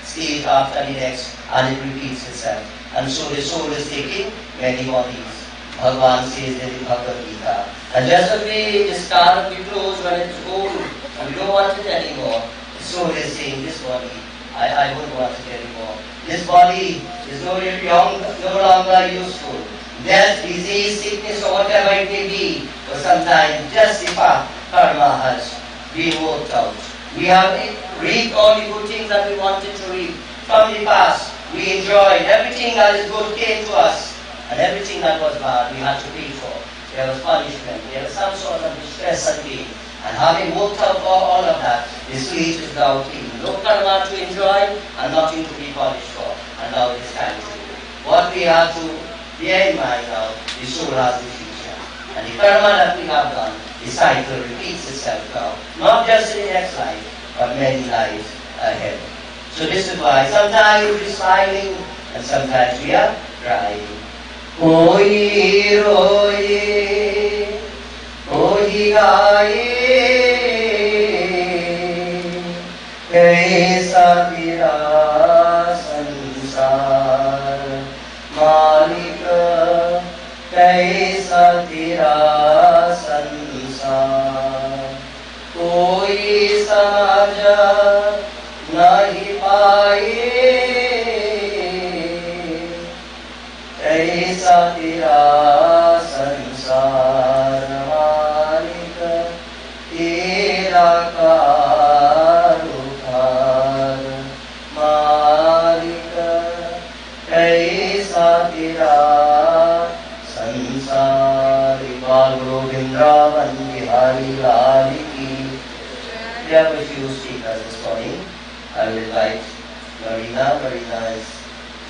D: stage after the next and it repeats itself. And so the soul is taking many bodies. Bhagavan says in the Bhagavad Gita. And just as we start, we close when it's old and we don't want it anymore, the soul is saying this body, I don't want it anymore. This body is no longer useful. Death, disease, sickness, or whatever it may be, for some time, just the fact karma has been worked out. We have reaped all the good things that we wanted to reap. From the past, we enjoyed everything that is good came to us, and everything that was bad we had to pay for. There was punishment, there was some sort of distress and pain. And having worked out all of that, the slate is now clean. No karma to enjoy and nothing to be punished for. And now it is time to do. What we have to bear in mind now, the soul has the future. And the karma that we have done, the cycle repeats itself now. Not just in the next life, but many lives ahead. So this is why sometimes we are smiling and sometimes we are crying. Koi roye, koi gaye, kaisa tera sansar, Malik kaisa tera sansar, koi samajh nahi paaye, kaisa tera sansar, Malik tera karukhar, Malik kaisa tera sansar. Guru Vrindavan Bihari Lal ki. We have a few speakers this morning. I will invite Marina. Marina is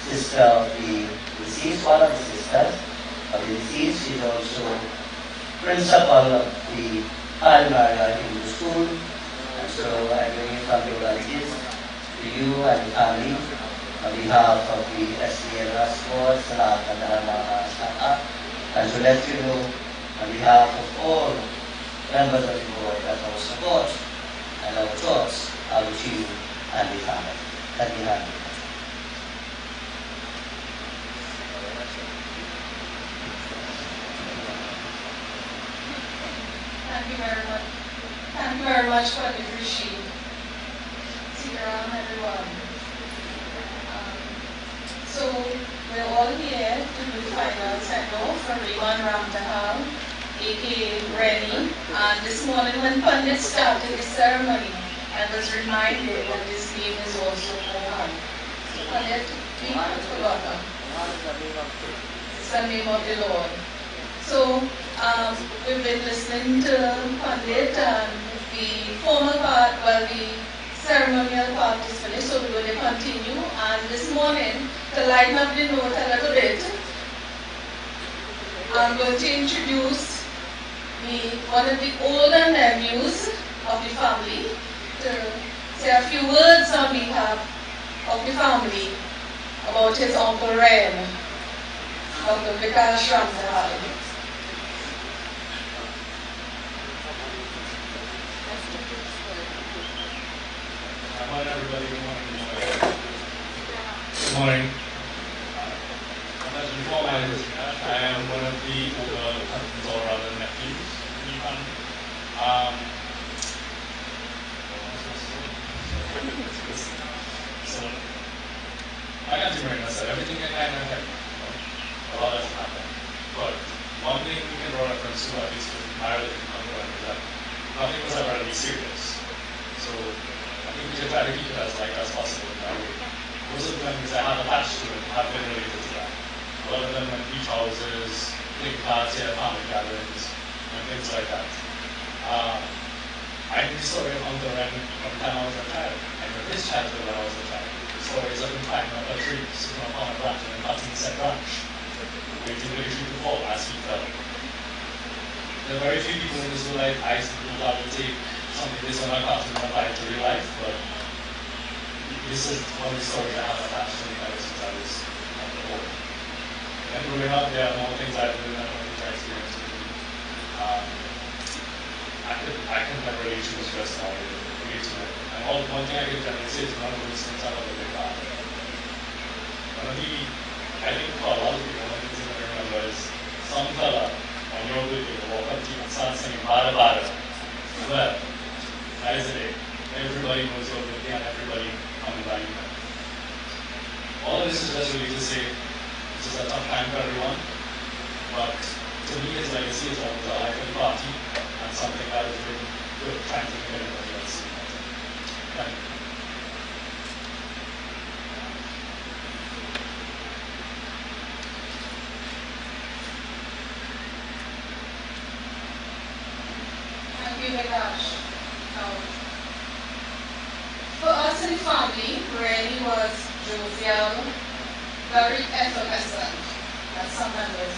D: sister of the deceased, one of the sisters of the deceased. She is also principal of the Almara Hindu School. And so I bring you condolences to you and the family on behalf of the SCL Rascos, Sanatana Dharma Saha, and to let you know on behalf of all members of the board that our support and our thoughts are with you and the family. Let me hand you.
C: much for the Rishi. Sitaram, everyone. So we're all here to do the final send-off for Raymond Ramtahal, aka Rennie. And this morning when Pandit started the ceremony, I was reminded that his name is also Mohan. So Pandit, we haven't forgotten. It's the name of the Lord. So we've been listening to Pandit and the formal part, the ceremonial part is finished, so we're going to continue. And this morning, to lighten up the note a little bit, I'm going to introduce one of the older nephews of the family to say a few words on behalf of the family about his Uncle Raymond, Uncle Vikash Ramtahal.
E: Good morning, everybody. Good morning. Good morning. As before my I am one of the older cousins or rather nephews in the family. So, like Auntie Marina said, everything can kind of happen. A lot has happened. But one thing we can draw reference to, at least with my relative uncle, is that nothing was ever really serious. So, I think we should try to keep it as light as possible in that way. Most of the memories I have attached to it have been related to that. A lot of them went beach houses, playing cards here, family gatherings, and things like that. I knew the story of Uncle Ren from the time I was a child. I knew his childhood when I was a child. The stories of him climbing up a tree, sitting upon a branch, and then cutting said branch, waiting for the tree to fall as he fell. There are very few people in this world I see that will take something this one I passed and apply it to real life, but this is one of the stories I have attached to me ever since I was at the board. And growing up, there are more things I did and more things I experienced. I can never really choose just now to get to it. And one thing I can generally say is one of those things I love a big part. One of the, I think for a lot of people, one of the things I remember is some fella on your video will walk up to you and start singing Bada Bada. Well, that is the day. Everybody knows your birthday and everybody coming by you. All of this is just really to say this is a tough time for everyone, but to me his legacy is always a life of the party and something that is really good trying to make everybody else see that. Thank you.
C: Thank you, Vikash. For us in the family, Rennie was jovial, very effervescent, as some members,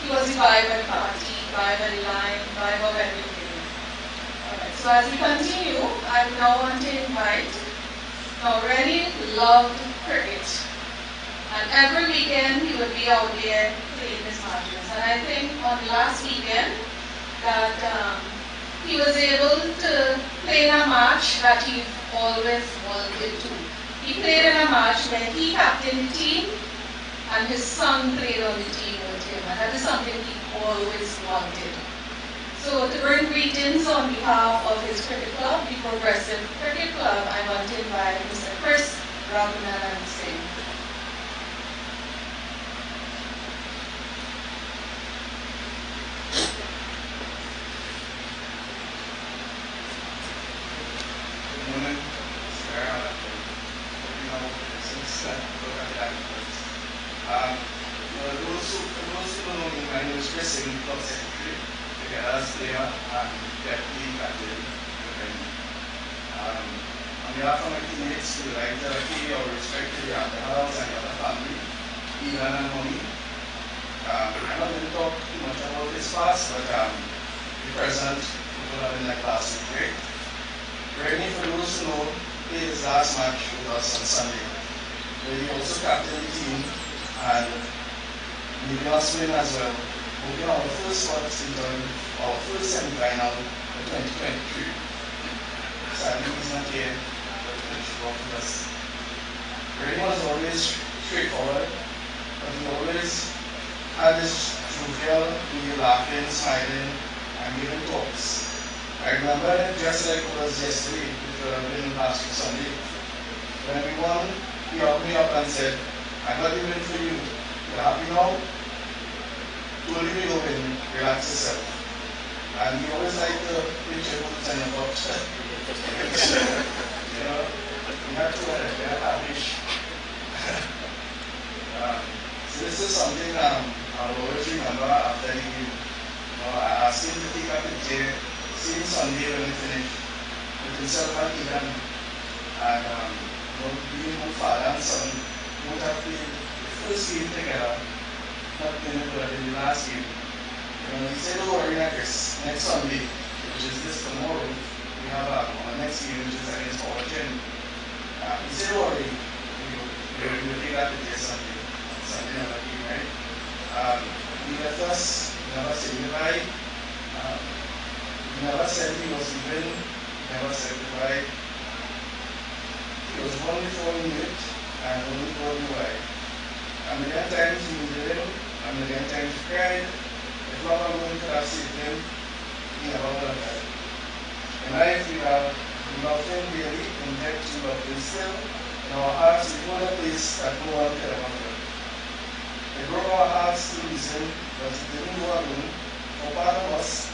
C: he was the vibe at the party, vibe at the line, vibe of everything. Alright, so as we continue, I now want to invite, Rennie loved cricket. And every weekend he would be out there playing his matches. And I think on the last weekend that he was able to play in a match that he always wanted to. He played in a match where he captained the team and his son played on the team with him. And that is something he always wanted. So to bring greetings on behalf of his cricket club, the Progressive Cricket Club, I want to invite Mr. Chris Ramtahal Singh.
F: Morning, Sarah. Since look at that. Those who know me, my name is Chris, in Club Secretary, together as player and deputy captain. On behalf of my teammates, we would like to pay our respect to the Ramtahals and the other family, Ilan and Moni. I'm not going to talk too much about his past, but the present, people have been like last week, right? Raymond, for those who know, played his last match with us on Sunday, where he also captained the team and leading us win as well, moving our first spot to join our first semi-final of 2023. Sadly, he's not here to finish off with us. Raymond was always straightforward, but he always had this jovial, really laughing, smiling, and giving talks. I remember it just like it was yesterday, which would have been last week Sunday. When we won, he helped me up and said, I got even for you. You're happy now? Told you to go in, relax yourself. And he always liked to pinch your boots and your butt. You know, we had to wear it, we had to wish. So this is something I'll always remember after the game. You know, I asked him to take a picture, same Sunday when we finished, with himself and Ian. And you know, being both father and son, both have played the first game together, not playing it, but in the last game. You know, he said, don't worry, next Sunday, which is this tomorrow, we have our next game, which is against Origin. He said, don't worry, we'll take that picture Sunday. Sunday never came, right? He left us, he never said goodbye. He never said he was leaving, he never said goodbye. He was born before we knew it, and only before we knew why. And many times he needed him, and many times he cried. If not alone could have saved him, he never would have died. In life, we have nothing really in debt to love him still. In our hearts, we hold a place that no one could ever fill. It broke our hearts to lose him, but he didn't go alone. For part of us,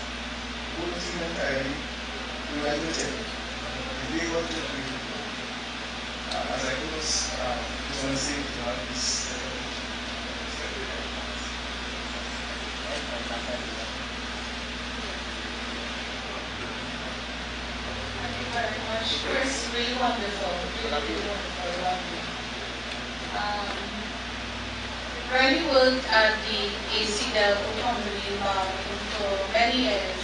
F: who the team entirely, we went with him. The day was the day. As I close, I just want to say, this.
C: Thank you very much, Chris. Really wonderful. Really wonderful. Lovely. Riley worked at the AC Delco company in Barbados for many years.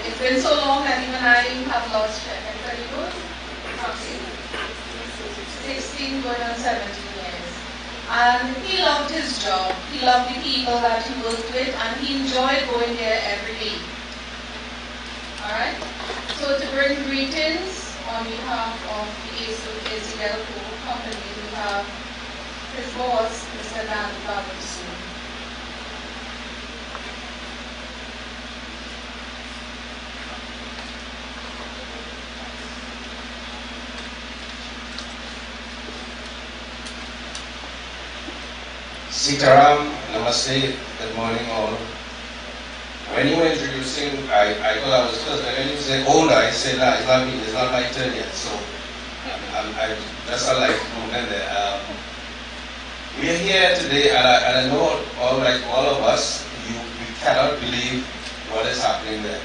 C: It's been so long that even I have lost track. Very good. Okay. 16 going on 17 years. And he loved his job. He loved the people that he worked with, and he enjoyed going there every day. Alright? So to bring greetings on behalf of the AC Delco company, we have his boss, Mr. Ramtahal.
G: Sitaram, Namaste, good morning all. When you were introducing, I thought I was first, but when you said older, I said, nah, it's not me, it's not my turn yet, so I just like movement there. We are here today, and I know all of us, we cannot believe what is happening there.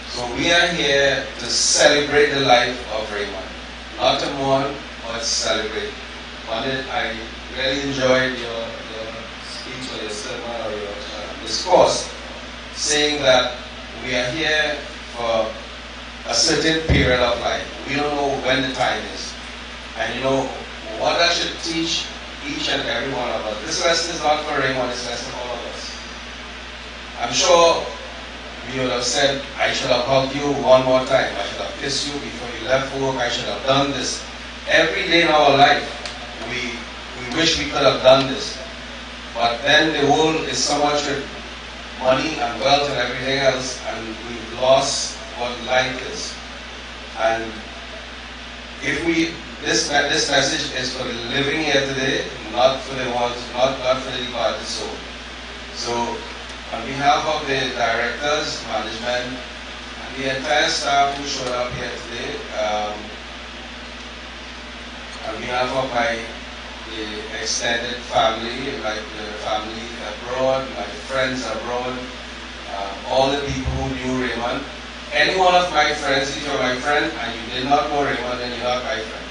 G: So we are here to celebrate the life of Raymond, not to mourn, but celebrate. I really enjoyed your speech or your sermon or your discourse, saying that we are here for a certain period of life. We don't know when the time is. And you know, what that should teach each and every one of us. This lesson is not for Raymond, it's a lesson for all of us. I'm sure you would have said, I should have hugged you one more time. I should have kissed you before you left work. I should have done this. Every day in our life, we wish we could have done this. But then the world is so much with money and wealth and everything else, and we've lost what life is. And if this message is for the living here today, not for the ones, not for the departed soul. So, on behalf of the directors, management, and the entire staff who showed up here today, on behalf of the extended family, like the family abroad, my friends abroad, all the people who knew Raymond. Any one of my friends, if you're my friend and you did not know Raymond, then you're not my friend.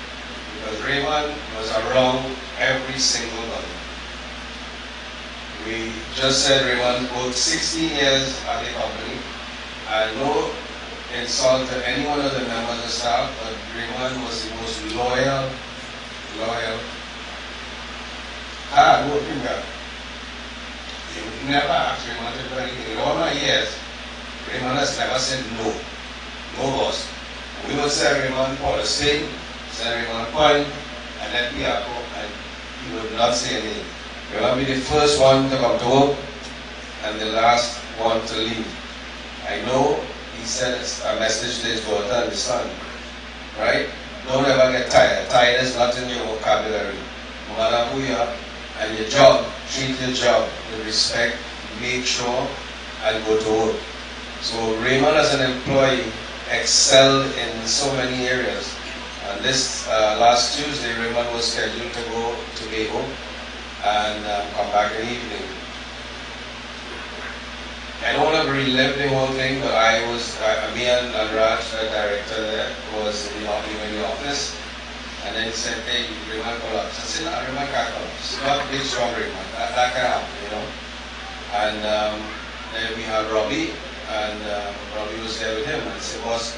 G: Because Raymond was around every single one. We just said Raymond worked 16 years at the company. And no insult to any one of the members of staff, but Raymond was the most loyal, hard-working guy. You never asked Raymond to do anything. In all my years, Raymond has never said no. No boss. We would say Raymond for the same, say Raymond point, and then we are go, and he would not say anything. He will be the first one to come to work and the last one to leave. I know he said it's a message to his daughter and his son, right? Don't ever get tired. Tired is not in your vocabulary. No matter who you are and your job, treat your job with respect, make sure, and go to work. So Raymond as an employee excelled in so many areas. And this last Tuesday, Raymond was scheduled to go to Tobago and come back in the evening. I don't want to relive the whole thing, but me and Raj, the director there, was in the office. And then he said, hey, Raymond collapsed. I said, no, Raymond can't collapse. Not big, strong Raymond. That can happen, you know. And then we had Robbie, and Robbie was there with him. And I said, boss,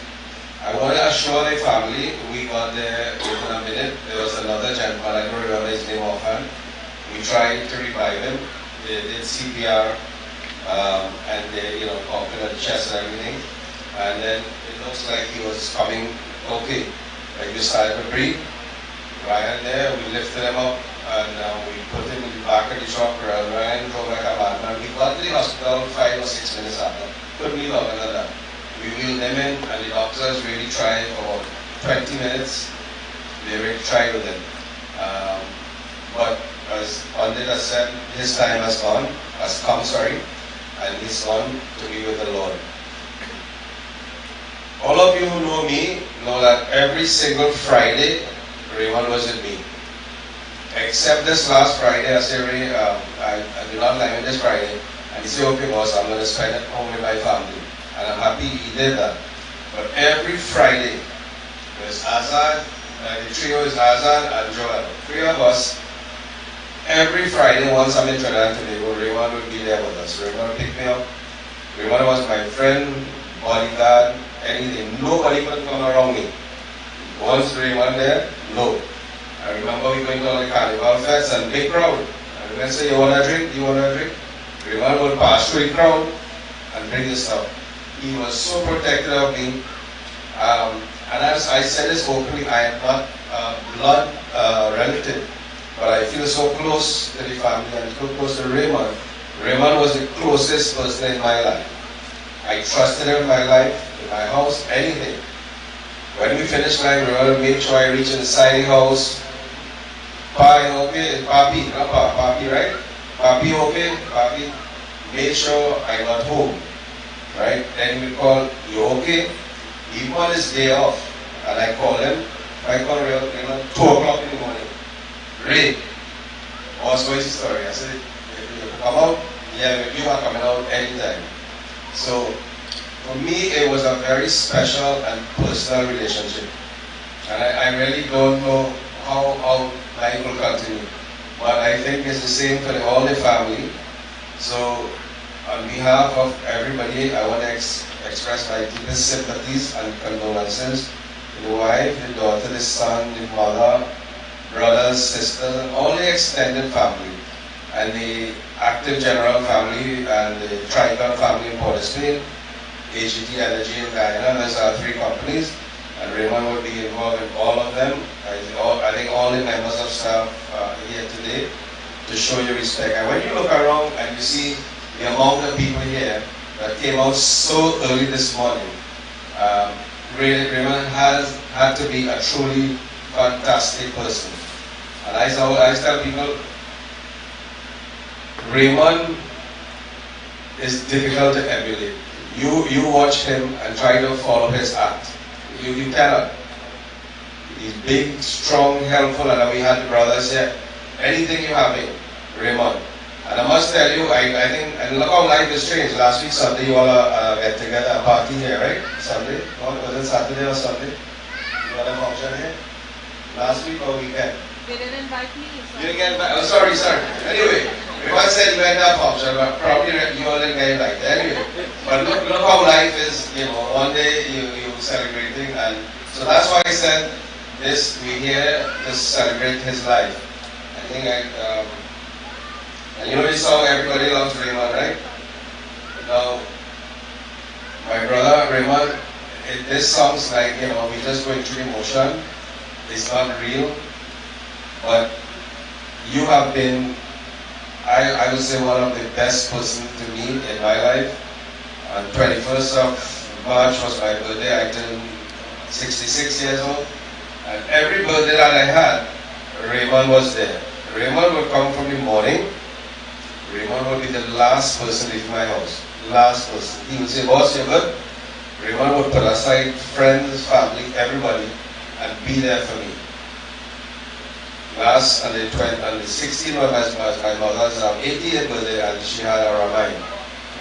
G: I want to assure the family, we got there within a minute. There was another gentleman, I don't remember his name offhand. We tried to revive him. They did CPR, and they, pumping at the chest and everything. And then it looks like he was coming okay. Like we started to breathe. Right there, we lifted him up, and we put him in the back of the truck, ran drove like a madman. We got to the hospital 5 or 6 minutes after. Couldn't be longer than that. We wheeled him in, and the doctors really tried for about 20 minutes. They really tried with him. But as Pandit has said, his time has come, and he's gone to be with the Lord. All of you who know me know that every single Friday, Raymond was with me. Except this last Friday, I said, Ray, I do not like it this Friday. And he said, okay, boss, I'm going to spend it home with my family. And I'm happy he did that. But every Friday, there's Azad, the trio is Azad and Joel. 3 of us. Every Friday, once I'm in Trinidad and Tobago, Raymond would be there with us. Raymond would pick me up. Raymond was my friend, bodyguard, anything. Nobody could come around me. Once Raymond there, no. I remember we going to all the carnival fest and big crowd. And when say, you want a drink? You want a drink? Raymond would pass through the crowd and bring the stuff. He was so protective of me. And as I said this openly, I am not a blood relative, but I feel so close to the family and so close to Raymond. Raymond was the closest person in my life. I trusted him in my life, in my house, anything. When we finished line, Raymond made sure I reach inside the house. Papi, not Papi, right? Papi, okay? Papi, made sure I got home. Right? Then we call, you okay? Even on his day off, and I call him, I call Raymond, 2 o'clock in the morning. Ray, what's the story? I said, if you come out, yeah, you are coming out anytime. So, for me, it was a very special and personal relationship. And I really don't know how life will continue. But I think it's the same for all the family. So, on behalf of everybody, I want to express my deepest sympathies and condolences to the wife, the daughter, the son, the mother, brothers, sisters, and all the extended family, and the active general family, and the tribal family in Port of Spain, AGT Energy in Guyana. Those are 3 companies, and Raymond will be involved in all of them. I think all the members of staff are here today to show you respect. And when you look around and you see the amount of people here that came out so early this morning, Raymond has had to be a truly fantastic person. And I tell people, Raymond is difficult to emulate. You watch him and try to follow his act. You cannot. He's big, strong, helpful, and we had the brothers here. Anything you have in, Raymond. And I must tell you, I think, and look how life has changed. Last week, Sunday, you all get together, a party here, right? Sunday? Was it Saturday or Sunday? You had a function here? Last week or weekend?
H: They didn't invite me. So.
G: You didn't get invited? Oh, sorry. Anyway, if I said you had that function, but probably you all didn't get invited. Anyway, but look how life is, one day you celebrating, and so that's why I said this, we're here to celebrate his life. I think and this song, Everybody Loves Raymond, right? Now, my brother Raymond, this song's like, we're just going through emotion. It's not real. But you have been, I would say, one of the best persons to me in my life. On 21st of March was my birthday. I turned 66 years old. And every birthday that I had, Raymond was there. Raymond would come from the morning. Raymond would be the last person leaving my house. Last person. He would say, boss, you're good? Raymond would put aside friends, family, everybody, and be there for me. Last on the 16th was my mother's 80th birthday, and she had a Ramayana.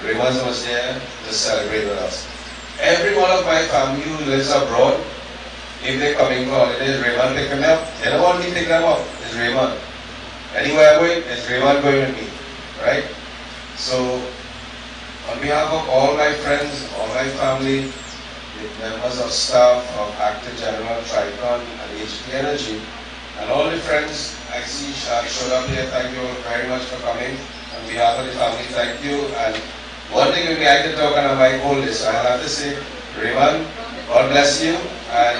G: Raymond was there to celebrate with us. Every one of my family who lives abroad, if they're coming for holidays, Raymond pick them up. They don't want me to pick them up. It's Raymond. Anywhere I go, it's Raymond going with me. Right? So, on behalf of all my friends, all my family, the members of staff of Actor General, Tricon, and HT Energy, and all the friends I see showed up here, thank you all very much for coming. On behalf of the family, thank you. And one thing with me, I can talk and I might hold this. So I have to say, Raymond, God bless you, and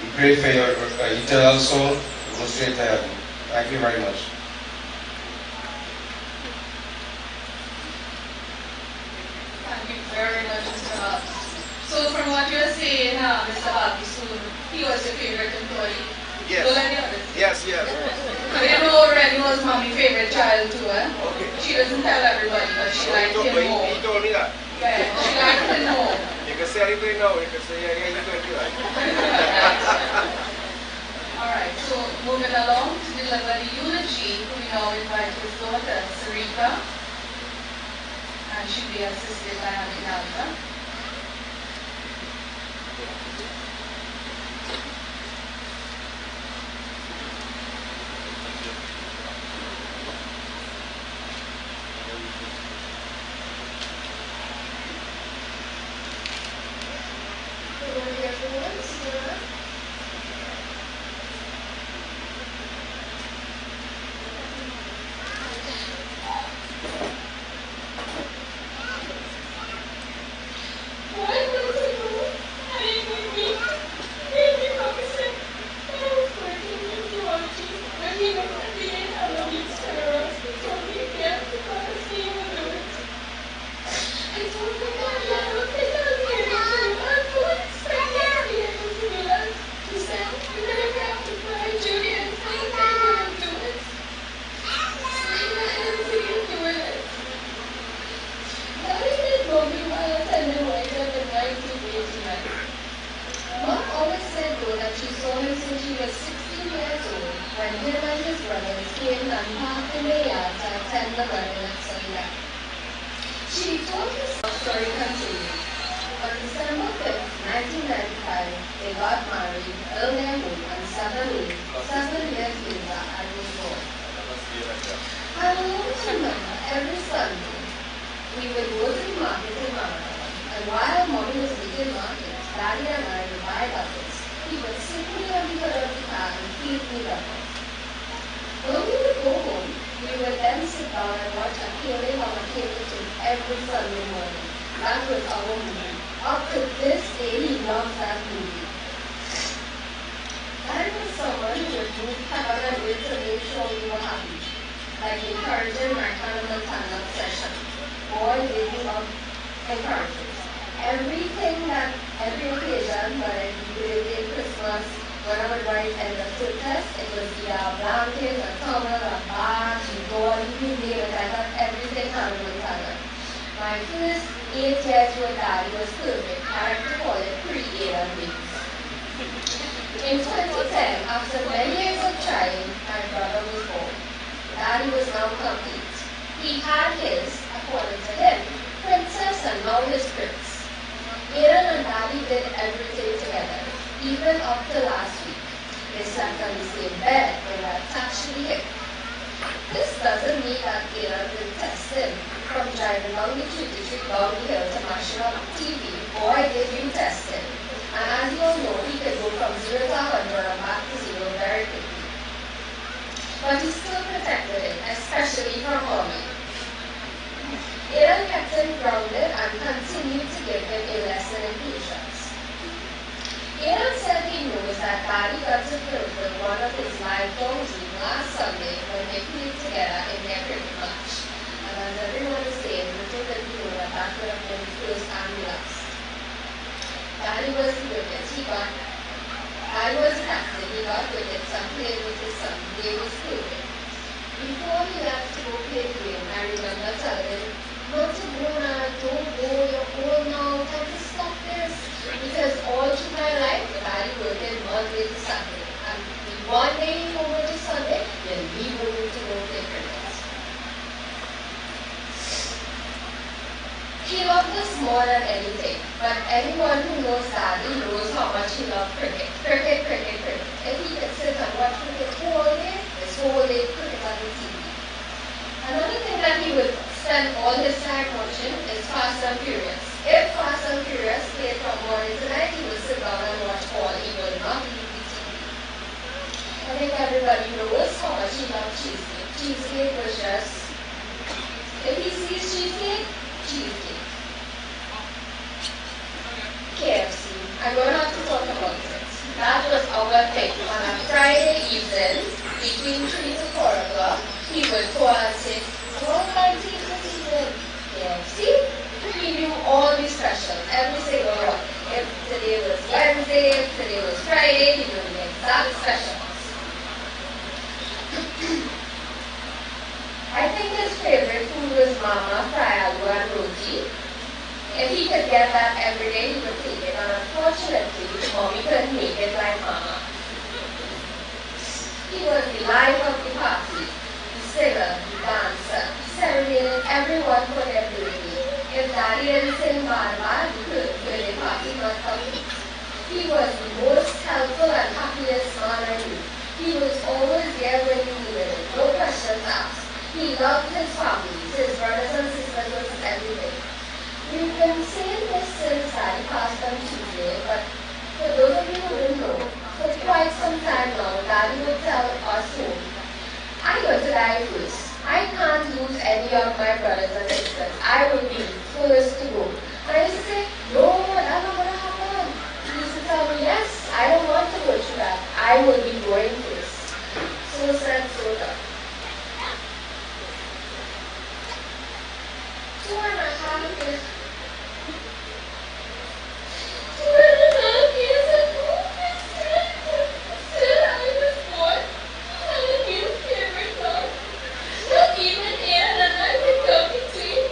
G: we pray for your eternal soul to go straight to heaven. Thank you very much.
C: Thank you very much, Mr. Hart. So from what you're saying, Mr. Hart, he was your favorite employee?
F: Yes.
C: Don't let the others.
F: Yes, yes.
C: But you know already was mommy's favorite child too, eh?
F: Okay.
C: She doesn't tell everybody, but she liked him more.
F: He told me that.
C: Yeah, she liked him more.
F: You can say anything now. You can say, yeah, you can do that.
C: Alright, so moving along to deliver the eulogy, we now invite his daughter, Sarika, and she'll be assisted by Auntie Alta.
I: Good morning, everyone. Sarah. Mom always said though that she saw him since she was 16 years old when him and his brothers came and parked in the yard to attend the wedding at Sunday. She told us the story continued. On December 5th, 1995, they got married, built their home, and 7 years later, I was born. I will always remember every Sunday we would go to the market in Ramtahal, and while Mommy was making market, Daddy and I would buy doubles. He would sit me on the hood of the car and feed me doubles. When we would go home, we would then sit down and watch a cable on a cable tube every Sunday morning. That was our movie. Up to this day, he loves that movie. Daddy was someone who would do heaven and way to make sure we were happy, like encouraging my Hannah Montana obsession. Boy, did he love encouragement. Every occasion, whether it be birthday, Christmas, when I would write end of two test, it was either a blanket, a towel, a bag, a doll, you name it. I got everything Hannah Montana. My first 8 years with Daddy was perfect. I like to call it pre-Ada weeks. In 2010, after many years of trying, my brother was born. Daddy was now complete. He had his, according to him, princess and now his prince. Aaron and Daddy did everything together, even up to last week. They slept on the same bed, they were attached to the hip. This doesn't mean that Aaron didn't test him. From driving down the street down the hill to mashing up TV, boy did you test him. And as you all know, he could go from 0 to 100 and back to 0 very quickly. But he still protected him, especially from Mommy. Aaron kept him grounded and continued to give him a lesson in patience. Aaron said he knows that Daddy got to fulfill one of his lifelong dreams last Sunday when they played together in their cricket match. And as everyone is saying, little did he know that that would have been the first and the last. he got wickets and played with his son. They was playing. Before he left to go play the game, I remember telling him, not to go now, don't go, you're old now, time to stop this. Because all through my life, Daddy working Monday to Sunday. And the one day he go to Sunday, then we go to go play cricket. He loved us more than anything, but anyone who knows Daddy knows how much he loved cricket. Cricket, cricket, cricket. If he could sit and watch cricket all day, this whole day cricket on the TV. Another thing that he would spend all his time watching is Fast and Furious. If Fast and Furious played from morning to night, he would sit down and watch all. He would not leave the TV. I think everybody knows how much he loved cheesecake. Cheesecake was just, if he sees cheesecake, cheesecake. KFC. I'm going to have to talk about it. That was our thing. On a Friday evening, between 3 to 4 o'clock, he would call and say, what are you this evening? KFC. He knew all the specials, every single one. If today was Wednesday, if today was Friday, he knew the exact specials. I think his favorite food was mama, fry aloo and roti. If he could get that every day, he would take it. And unfortunately, mommy couldn't make it like mama. He was the life of the party, the singer, the dancer, the serenading everyone for their birthday. If Daddy didn't sing Barbar, the birthday party was complete. He was the most helpful and happiest man I knew. He was always there when you needed him, no questions asked. He loved his family, his brothers and sisters was everything. We've been saying this since Daddy passed on Tuesday, but for those of you who didn't know, for quite some time now, Daddy would tell us home, I'm going to die first. I can't lose any of my brothers and sisters. I will be first to go. And I used to say, no, that's not going to happen. He used to tell me, yes, I don't want to go through that. I will be going first. So said, so done. 2.5 years. 2.5 years ago, I was born. I had a new favorite dog. Not even Aaron and I were talking to him.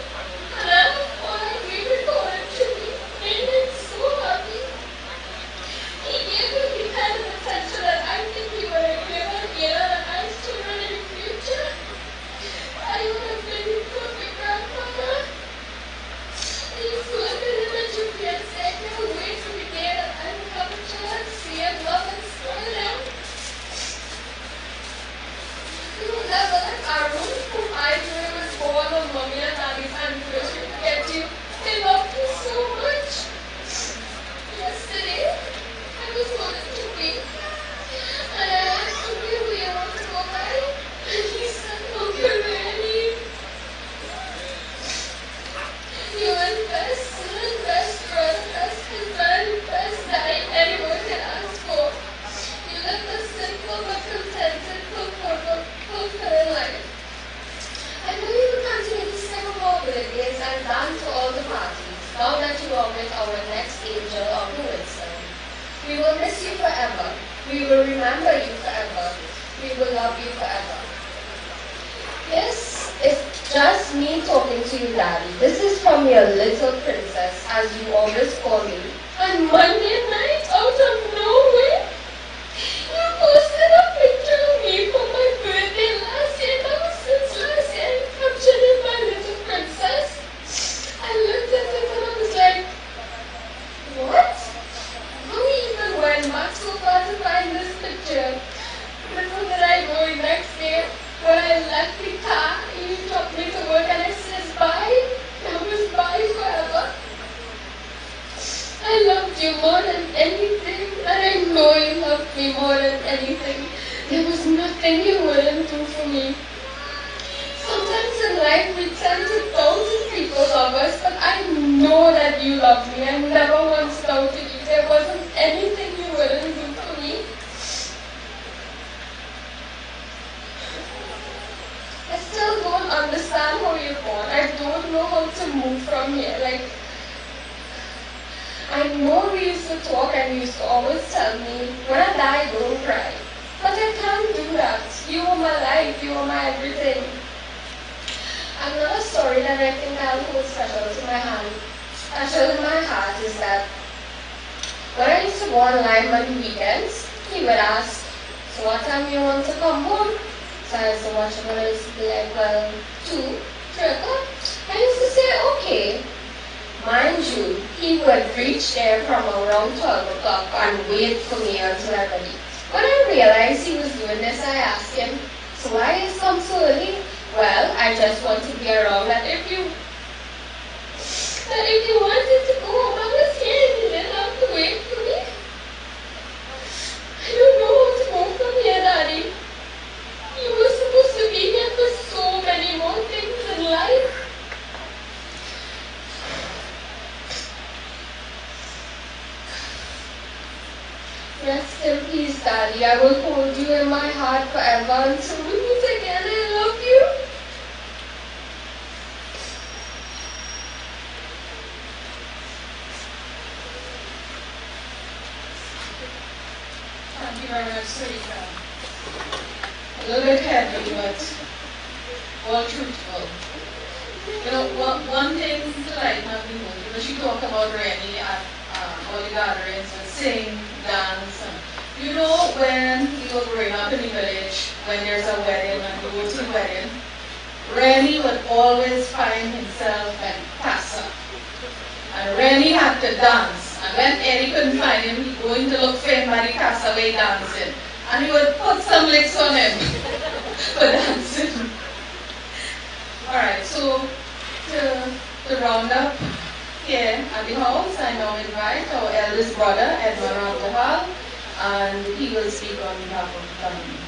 I: And I was all I really called to me. Made him so happy. He gave me the kind of attention that I think he would have given Aaron and I's children in the future. I would have been the perfect grandmother. I used to look at him at Julie and say, I can't wait to be there and I would have a chance to see him love and spoil him. We would never let Arun, whom I knew was born on Mommy and Daddy's anniversary, forget you. They loved you so much. Yesterday, I was holding Julie and I asked Julie who you want to go by and he said, Uncle Randy. You are the best son, best brother, best husband, best daddy anyone can ask for. You lived a simple but contented, fulfilling life. I know you will continue to sing about birthdays and dance to all the parties, now that you are with our next angel of the wisdom. We will miss you forever. We will remember you forever. We will love you forever. Yes, it's just me talking to you, Daddy. This is from your little princess, as you always call me. On Monday night, out of nowhere, you posted a picture of me for my birthday last year. That was since last year. I captured it, my little princess. I looked at it and I was like, what? How even went back so far to find this picture? Little did I know the next day when I left the car, you dropped me to work and it says bye. That was bye forever. I loved you more than anything, and I know you loved me more than anything. There was nothing you wouldn't do for me. Sometimes in life we tend to doubt if people love us, but I know that you love me. I never once doubted you. There wasn't anything you wouldn't do for me. I still don't understand how you're born. I don't know how to move from here. Like, I know we used to talk and you used to always tell me, when I die, don't cry. You were my life, you were my everything. Another story that I think that holds special to my heart, is that when I used to go online on weekends, he would ask, so what time you want to come home? So I used to watch him and I used to be like, well, 2, 3 o'clock. I used to say, okay. Mind you, he would reach there from around 12 o'clock and wait for me until I ready. When I realized he was doing this, I asked him, so why is come so early? Well, I just want to be around that if you wanted to go home, I was here and you didn't have to wait for me. I don't know how to go from here, Daddy. You were supposed to be here for so many more things in life. Rest in peace, Daddy. I will hold you in my heart forever until we meet again. I love you.
C: Thank you very much, Sarika. A little bit heavy, but all truthful. You know, one thing to lighten up the mood, because you talk about Rennie at all the gatherings and sing, dance, and you know when we were growing up in the village, when there's a wedding and we go to the wedding, Rennie would always find himself at casa. And Rennie had to dance. And when Eddie couldn't find him, he'd go in to look for him by the casa way dancing. And he would put some licks on him for dancing. Alright, so to round up here at the house, I now invite our eldest brother, Edmund Ramtahal, and he will speak on behalf of the family.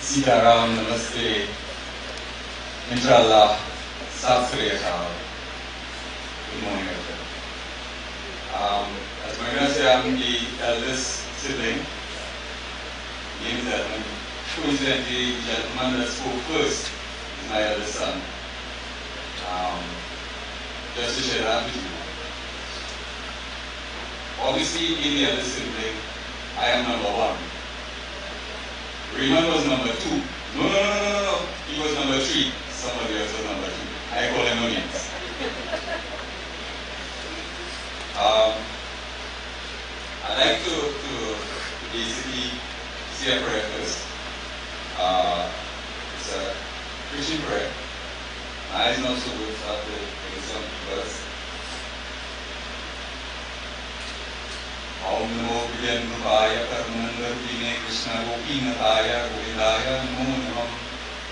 J: Sitaram, Namaste, Inshallah, Sat Sri Akal. Good morning, everyone. As my gonna say, I'm the eldest sibling, named Edmund. Coincidentally, the gentleman that spoke first is my eldest son. Just to share that with you. Obviously, being the eldest sibling, I am number 1. Raymond was number 2. No. He was number 3. Somebody else was number 2. I call him onions. I'd like to basically say a prayer first. It's a Christian prayer. My eyes not so good, so I have to take some verse. Om Namo Vidyanrupaya Paramanandarbine Krishna Gopinataya Govindaya Namo Namam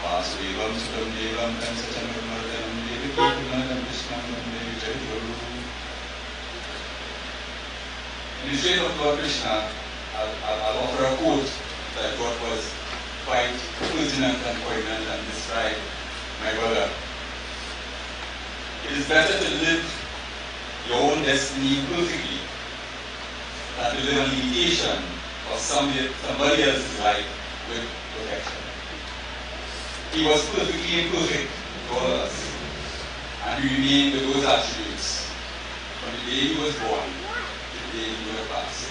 J: Vasudevam Sudam Devam Kansachandramardanam Devaki Purnadam Krishnam Devi Jayaguru. In the shade of Lord Krishna, I'll offer a quote that I thought was quite pertinent and poignant and describe my brother. It is better to live your own destiny perfectly than to live an imitation of somebody else's life with perfection. He was perfectly imperfect to all of us, and he remained with those attributes from the day he was born to the day he would have passed.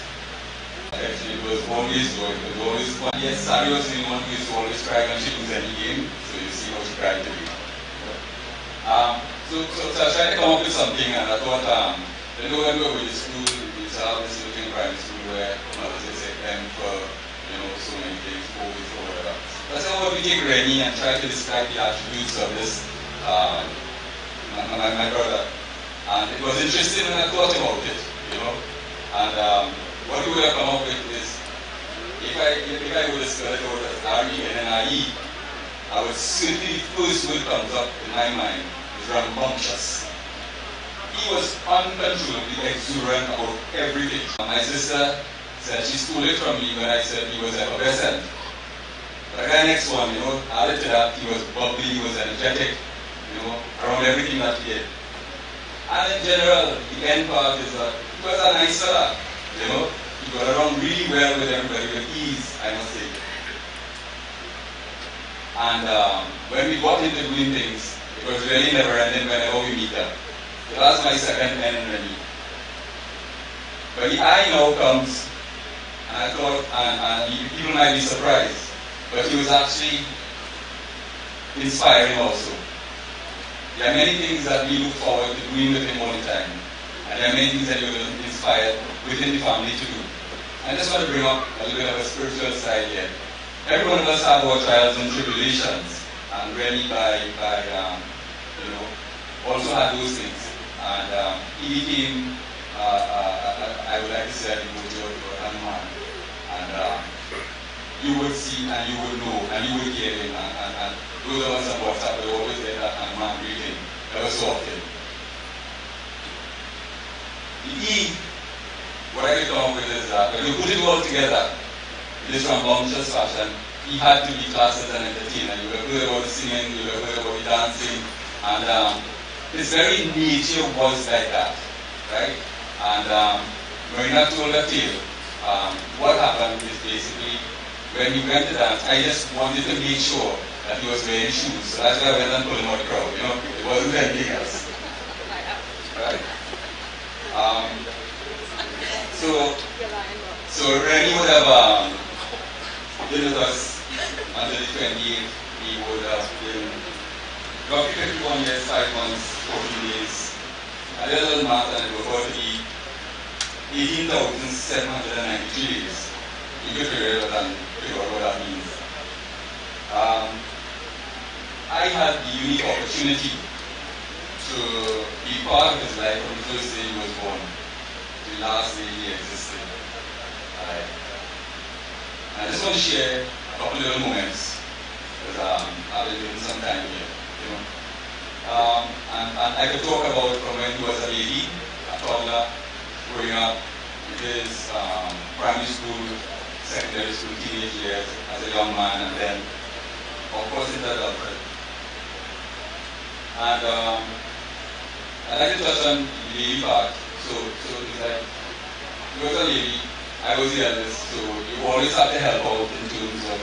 J: Actually, it was always joy. It was always fun. Yes, Sally was the one who used to always cry when she lose any game, so you see how she cried today. So I tried to come up with something, and I thought, when we were with the school, we used to have this looking primary school where mothers would say M for, so many things, O for whatever. So I said, what we take Rennie and try to describe the attributes of this, my brother. And it was interesting when I thought about it, and what we would have come up with is, if I would have spelled it out as R-E-N-N-I-E, I would certainly, the first word comes up in my mind is rambunctious. He was uncontrollably exuberant about everything. My sister said she stole it from me when I said he was effervescent. But the guy next one, added to that, he was bubbly, he was energetic, around everything that he did. And in general, the end part is that he was a nice fella, He got around really well with everybody, with ease, I must say. And when we got into doing things, it was really never ending whenever we meet them. So that's my second N in Rennie. But the I now comes, and I thought, and people might be surprised, but he was actually inspiring also. There are many things that we look forward to doing with him all the time, and there are many things that he was inspired within the family to do. I just want to bring up a little bit of a spiritual side here. Every one of us have our trials and tribulations, and really also had those things. And he became, I would like to say, a devoted to a man. And you would see, and you would know, and you would hear him, and those of us on WhatsApp would always get that man greeting, ever so often. The E, what I can come up with is that when you put it all together, in this rambunctious fashion, he had to be classed as an entertainer. You were heard about the singing, you were heard about the dancing, and his very nature was like that, right? And Marina told a tale. What happened is basically, when he went to dance, I just wanted to make sure that he was wearing shoes. So that's why I went and pulled him out of the crowd, it wasn't anything else. Right? So Rennie would have been with us until the 28th. He would have been roughly 51 years, 5 months, 14 days. I did a little math and it was going to be 18,793 days. You could figure out what that means. I had the unique opportunity to be part of his life from the first day he was born to the last day he existed. I just want to share a couple of little moments because I've been doing some time here, and I could talk about from when he was a baby, a toddler, growing up, his primary school, secondary school, teenage years, as a young man, and then, of course, into adulthood. And I'd like to touch on the baby part. So it's like, he was a baby, I was the eldest, so you always have to help out in terms of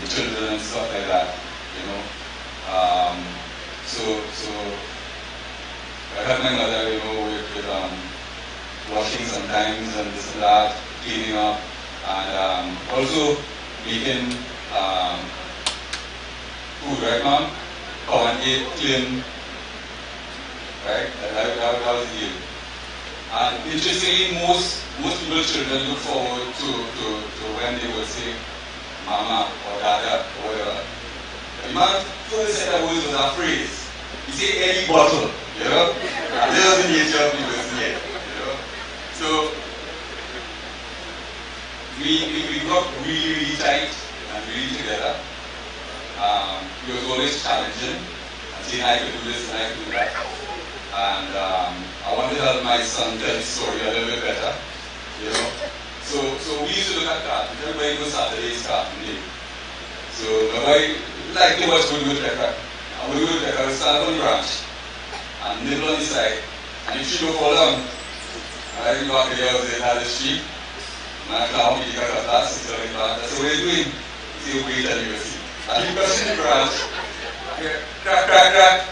J: the children and stuff like that, So I helped my mother, with washing sometimes and this and that, cleaning up, and also making food, right, Mom? Come and eat, clean, right? That was the deal. And interestingly, most little children look forward to when they will say mama or dada or whatever. The man first said that was a phrase. He said any bottle, and this was the nature of the person here, So we got really tight and really together. He was always challenging and saying I could do this and I could do that. And I wanted to help my son tell the story a little bit better, So we used to look at cartoons. Everybody knows Saturday's cartoon day. So nobody liked to watch Woodpecker. And Woodpecker would stand up on the branch and nibble on the side. And if she don't fall down, I think back there was in the street. And I can't be the class, he's telling back. That's what he's doing. He's saying, wait till you see. And he goes in the branch, crack, crack, crack,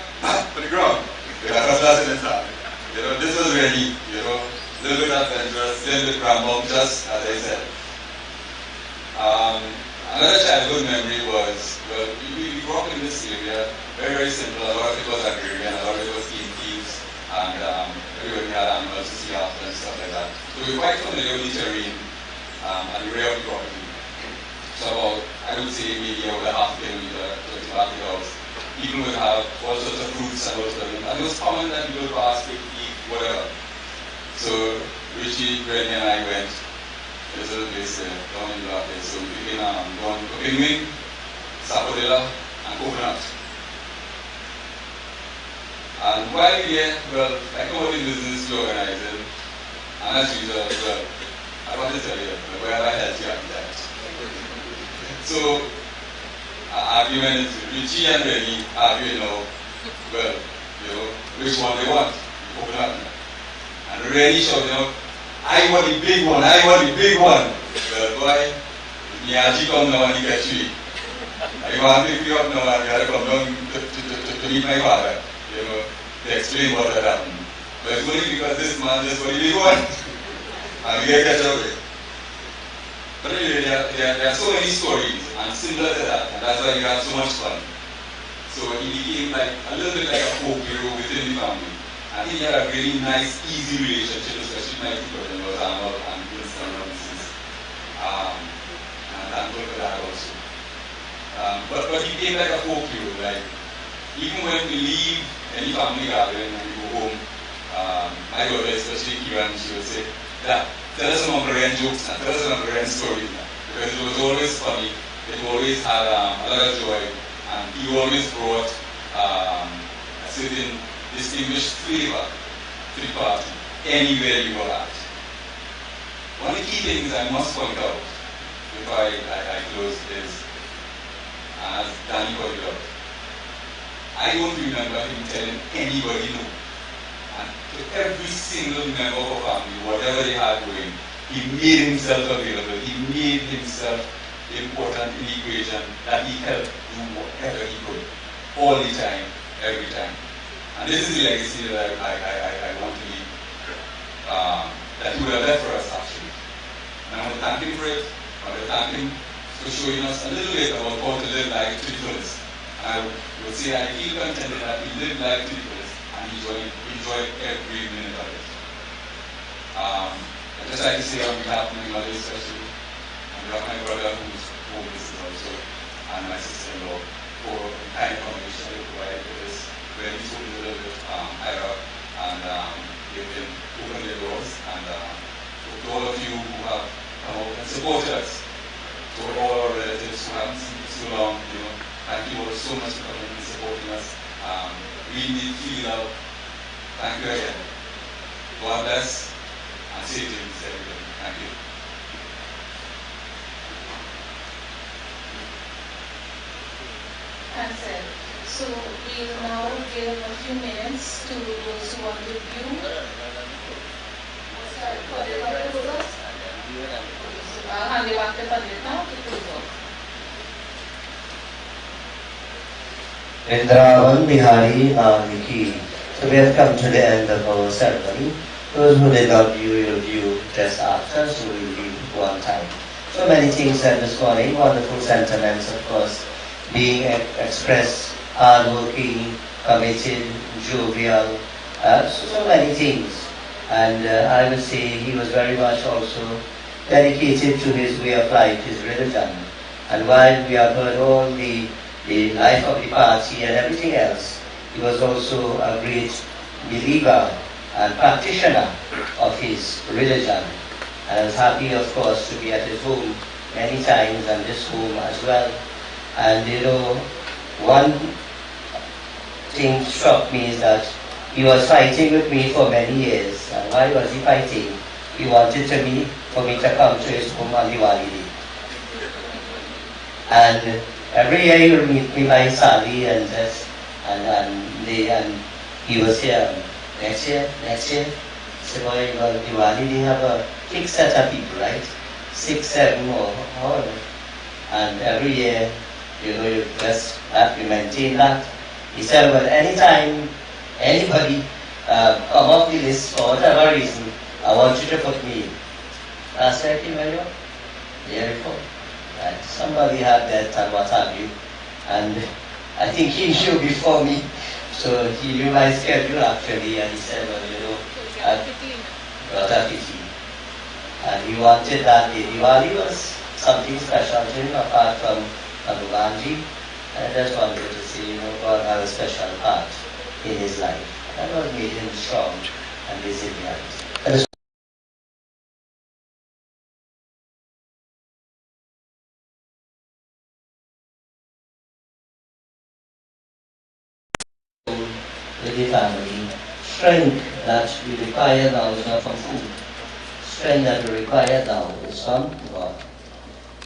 J: on the ground. That's in his hand. This was really, a little bit adventurous, a little bit rambunctious, as I said. Another childhood memory was, we grew up in this area, very, very simple. A lot of it was agrarian, a lot of it was game thieves, and everybody had animals to see after and stuff like that. So we were quite familiar with the terrain and the area of the property. So about, I would say, maybe about a half kilometer to the back of the house. People would have all sorts of fruits and all sorts of things. And it was common that people would pass, pick, eat, whatever. So Richie, Granny, and I went to this little place down in the block there. So we became down cooking wing, sapodilla, and coconut. And while we were there, I come out in business to organize it. And as usual, I want to tell you, we have a healthy appetite. So, argument is Richie and Rennie arguing now, which one they want, coconut. And Rennie shouting out, I want the big one, I want the big one. Well, boy, Miyaji come now and he gets you. You want to pick me up now and you have to come down to meet my father, to explain what had happened. But it's only because this man just wanted the big one. and we get out there. But anyway, there are so many stories, and similar to that, and that's why we had so much fun. So he became like a little bit like a folk hero within the family. I think he had a really nice, easy relationship, especially with my two brothers, Arnold and Winston and Mrs. And I'm thankful for that also. But he became like a folk hero. Like, even when we leave any family gathering and we go home, my daughter, especially Kiran, she would say, "Dad, tell us some Korean jokes and tell us some Korean stories." Because it was always funny, it always had a lot of joy, and he always brought a certain distinguished flavor to the party, anywhere you were at. One of the key things I must point out before I close is, as Danny pointed out, I don't remember him telling anybody no. And to every single member of our family, whatever they had going, he made himself available. He made himself important in the equation, that he helped do whatever he could, all the time, every time. And this is the legacy that I want to leave, that he would have left for us, actually. And I want to thank him for it. I want to thank him for showing us a little bit about how to live life to the fullest. I would say I feel contented that he lived life to the fullest and he enjoyed every minute of it. I'd just like to say on behalf of my mother especially, on behalf of my brother who's home listening also, and my sister-in-law, for the kind of accommodation they provided for this, where we spoke a little bit higher, and they've been open their doors, and to all of you who have come out and supported us, to all our relatives who haven't seen us so long, thank you all so much for coming and supporting us. We need feel love. Thank you again. God bless and safety to everybody. Thank you.
C: Thanks, Ed. So we'll now give a few minutes to those who want to view. Sorry, I'll hand it back to Padre now to close off.
D: Vrindavan Bihari Naviki. So we have come to the end of our ceremony. Those who did not view will view just after, so we will leave one time. So many things said this morning, wonderful sentiments, of course, being expressed, hardworking, committed, jovial, so many things. And I would say he was very much also dedicated to his way of life, his religion. And while we have heard all the life of the party and everything else, he was also a great believer and practitioner of his religion. And I was happy, of course, to be at his home many times, and this home as well. And one thing struck me is that he was fighting with me for many years. And why was he fighting? He wanted for me to come to his home on Diwali Day. And every year he would meet me by Sally and he was here. Next year. So boy, Diwali they have a fixed set of people, right? 6, 7 or more. And every year, you just have to maintain that. He said, well, anytime anybody come off the list for whatever reason, I want you to put me in. Last year, the year before. Right? Somebody had that and what have you. And I think he knew before me. So he knew my schedule actually, and he said, well, I've got a pity. And he wanted that day. Diwali was something special to him apart from Hanumanji. And I just wanted to say, God had a special part in his life. That what made him strong and resilient. With the family, strength that we require now is not from food. Strength that we require now is from God.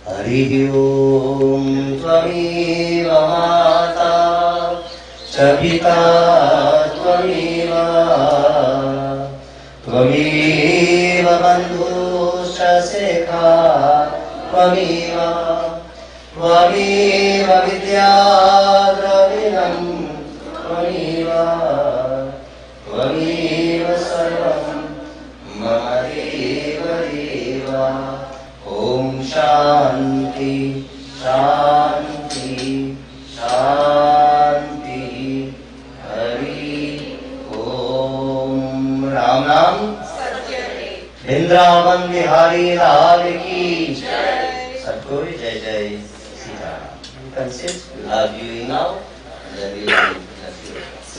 D: Hari Om Tvameva Mata Chavita Tvameva Tvameva Bandhu Shaseka Tvameva Tvameva Vidya Dravinam Tvameva Sarvam Mama Deva Ram Vrindavan Bihari लाल की सबको जय जय Sitaram. You can sit. We'll have you in now, and then we'll have you in a few minutes.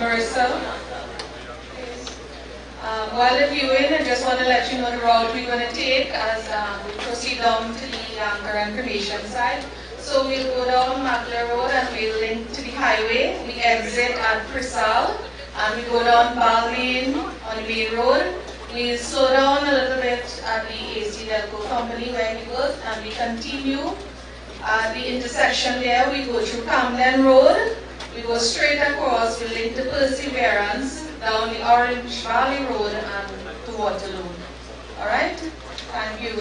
C: Marissa. While reviewing, I just want to let you know the route we're going to take as we proceed down to the anchor and cremation side. So we'll go down Makler Road and we'll link to the highway. We exit at Prisal and we go down Balmain on the main road. We slow down a little bit at the AC Delco Company where we work and we continue at the intersection there. We go through Camden Road. We go straight across, we link to Perseverance, down the Orange Valley Road and to Waterloo. Alright? Thank you.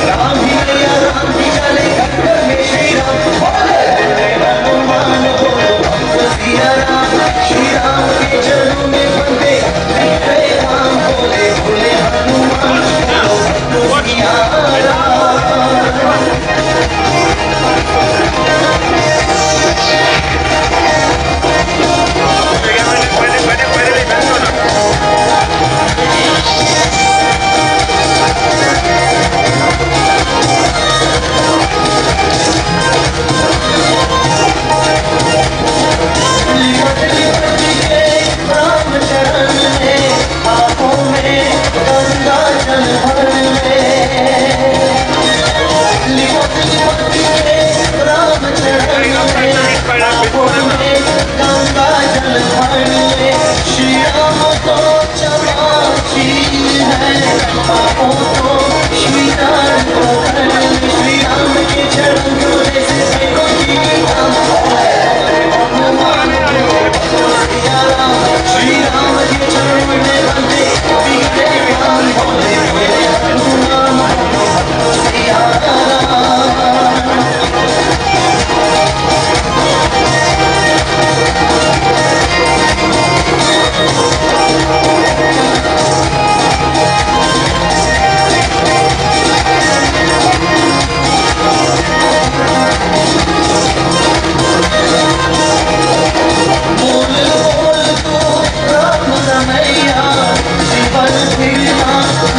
B: Ram ही मैया राम ही चले घर घर में श्री राम बोले हनुमान बोलो हमको सिया राम श्री राम के चरणों में बंदे बिखरे राम बोले बोले हनुमान बोलो हमको सिया राम राम चरण में आँखों में गंगा जल भर ले लिपट लिपट के राम चरण में आँखों में गंगा जल भर ले श्री राम को चमाची है पापों को श्रीराम को कर ले श्री राम के चरण धोने से सेवों की राम हनुमान सिया राम श्री राम के चरणों में बंदे बिखरे राम बोले बोले हनुमान सिया बोल बोल तू राम रमैया जीवन फिरना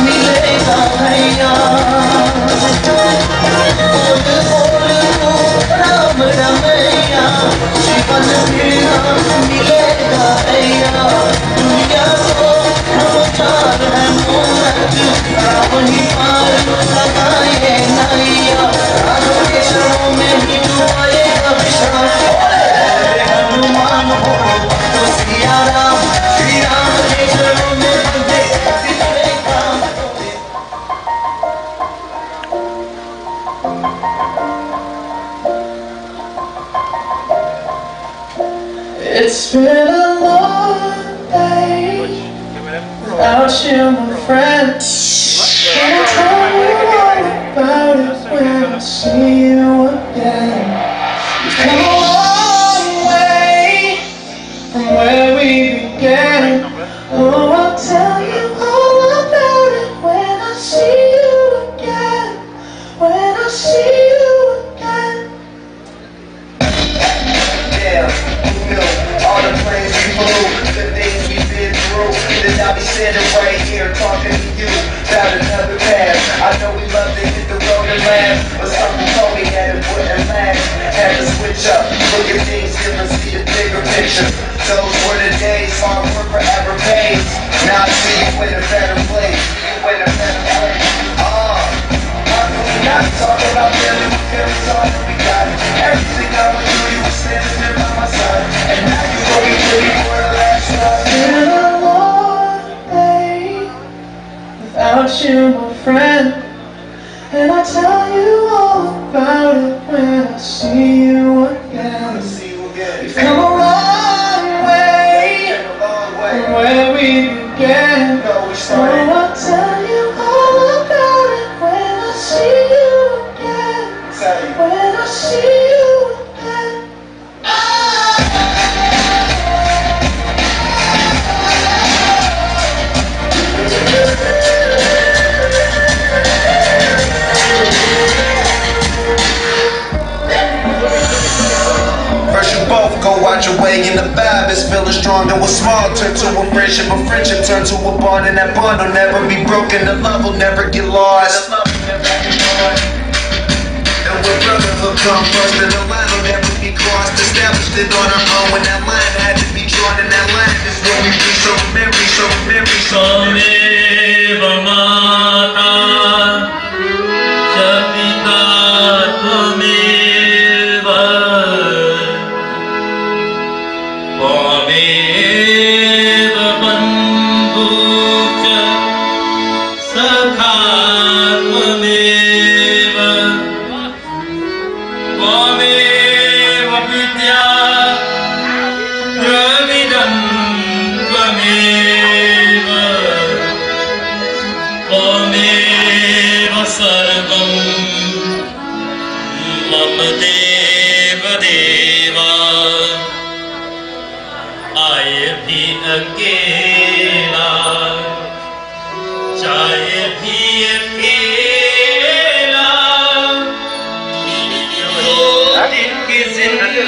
B: मिलेगा भैया बोल बोल तू राम रमैया जीवन फिरना मिलेगा भैया दुनिया को हम चार है मूरत राम ही पार लगाए नैया राम के चरणों में ही डुबाएगा विश्राम हनुमान बोलो तो सिया राम श्री राम के चरणों में बंदे बिखरे राम बोले It's been a long day without you, my friend. And I'll tell you all about it when I see you again. You've come a long way from where we began. Oh, I'll tell you all about it when I see you again. When I see you again. Yeah, who knew all the planes we flew, the things we've been through. Then I'll be sitting right here talking to you about another path. I know we love to hit the road and laugh, but something told me that it wouldn't last. Had to switch up, look at things different, see the bigger picture. Those were the days, hard work forever pays. Now I see you in a better place, you in a better place. How can we not talk about feeling we feel is all that we got? Everything I went through, you were standing there by my side. And now you know we really for the last time. It's been a long day without you, my friend. And I'll tell you all about it when I see you again. We've come a long way from where we began. So I'll tell you all about it when I see you again. When I see you again.
K: First you both go out your way in the vibe is feeling strong. Then what's small turn to a friendship turn to a bond, and that bond will never be broken. The love will never get lost. And when brotherhood come first, then the line will never be crossed. Established it on our own when that line had to be drawn, and that line is where we be. So remember,
B: Amen.
L: सर्वं मम देव देवा आए भी अकेला चाहे भी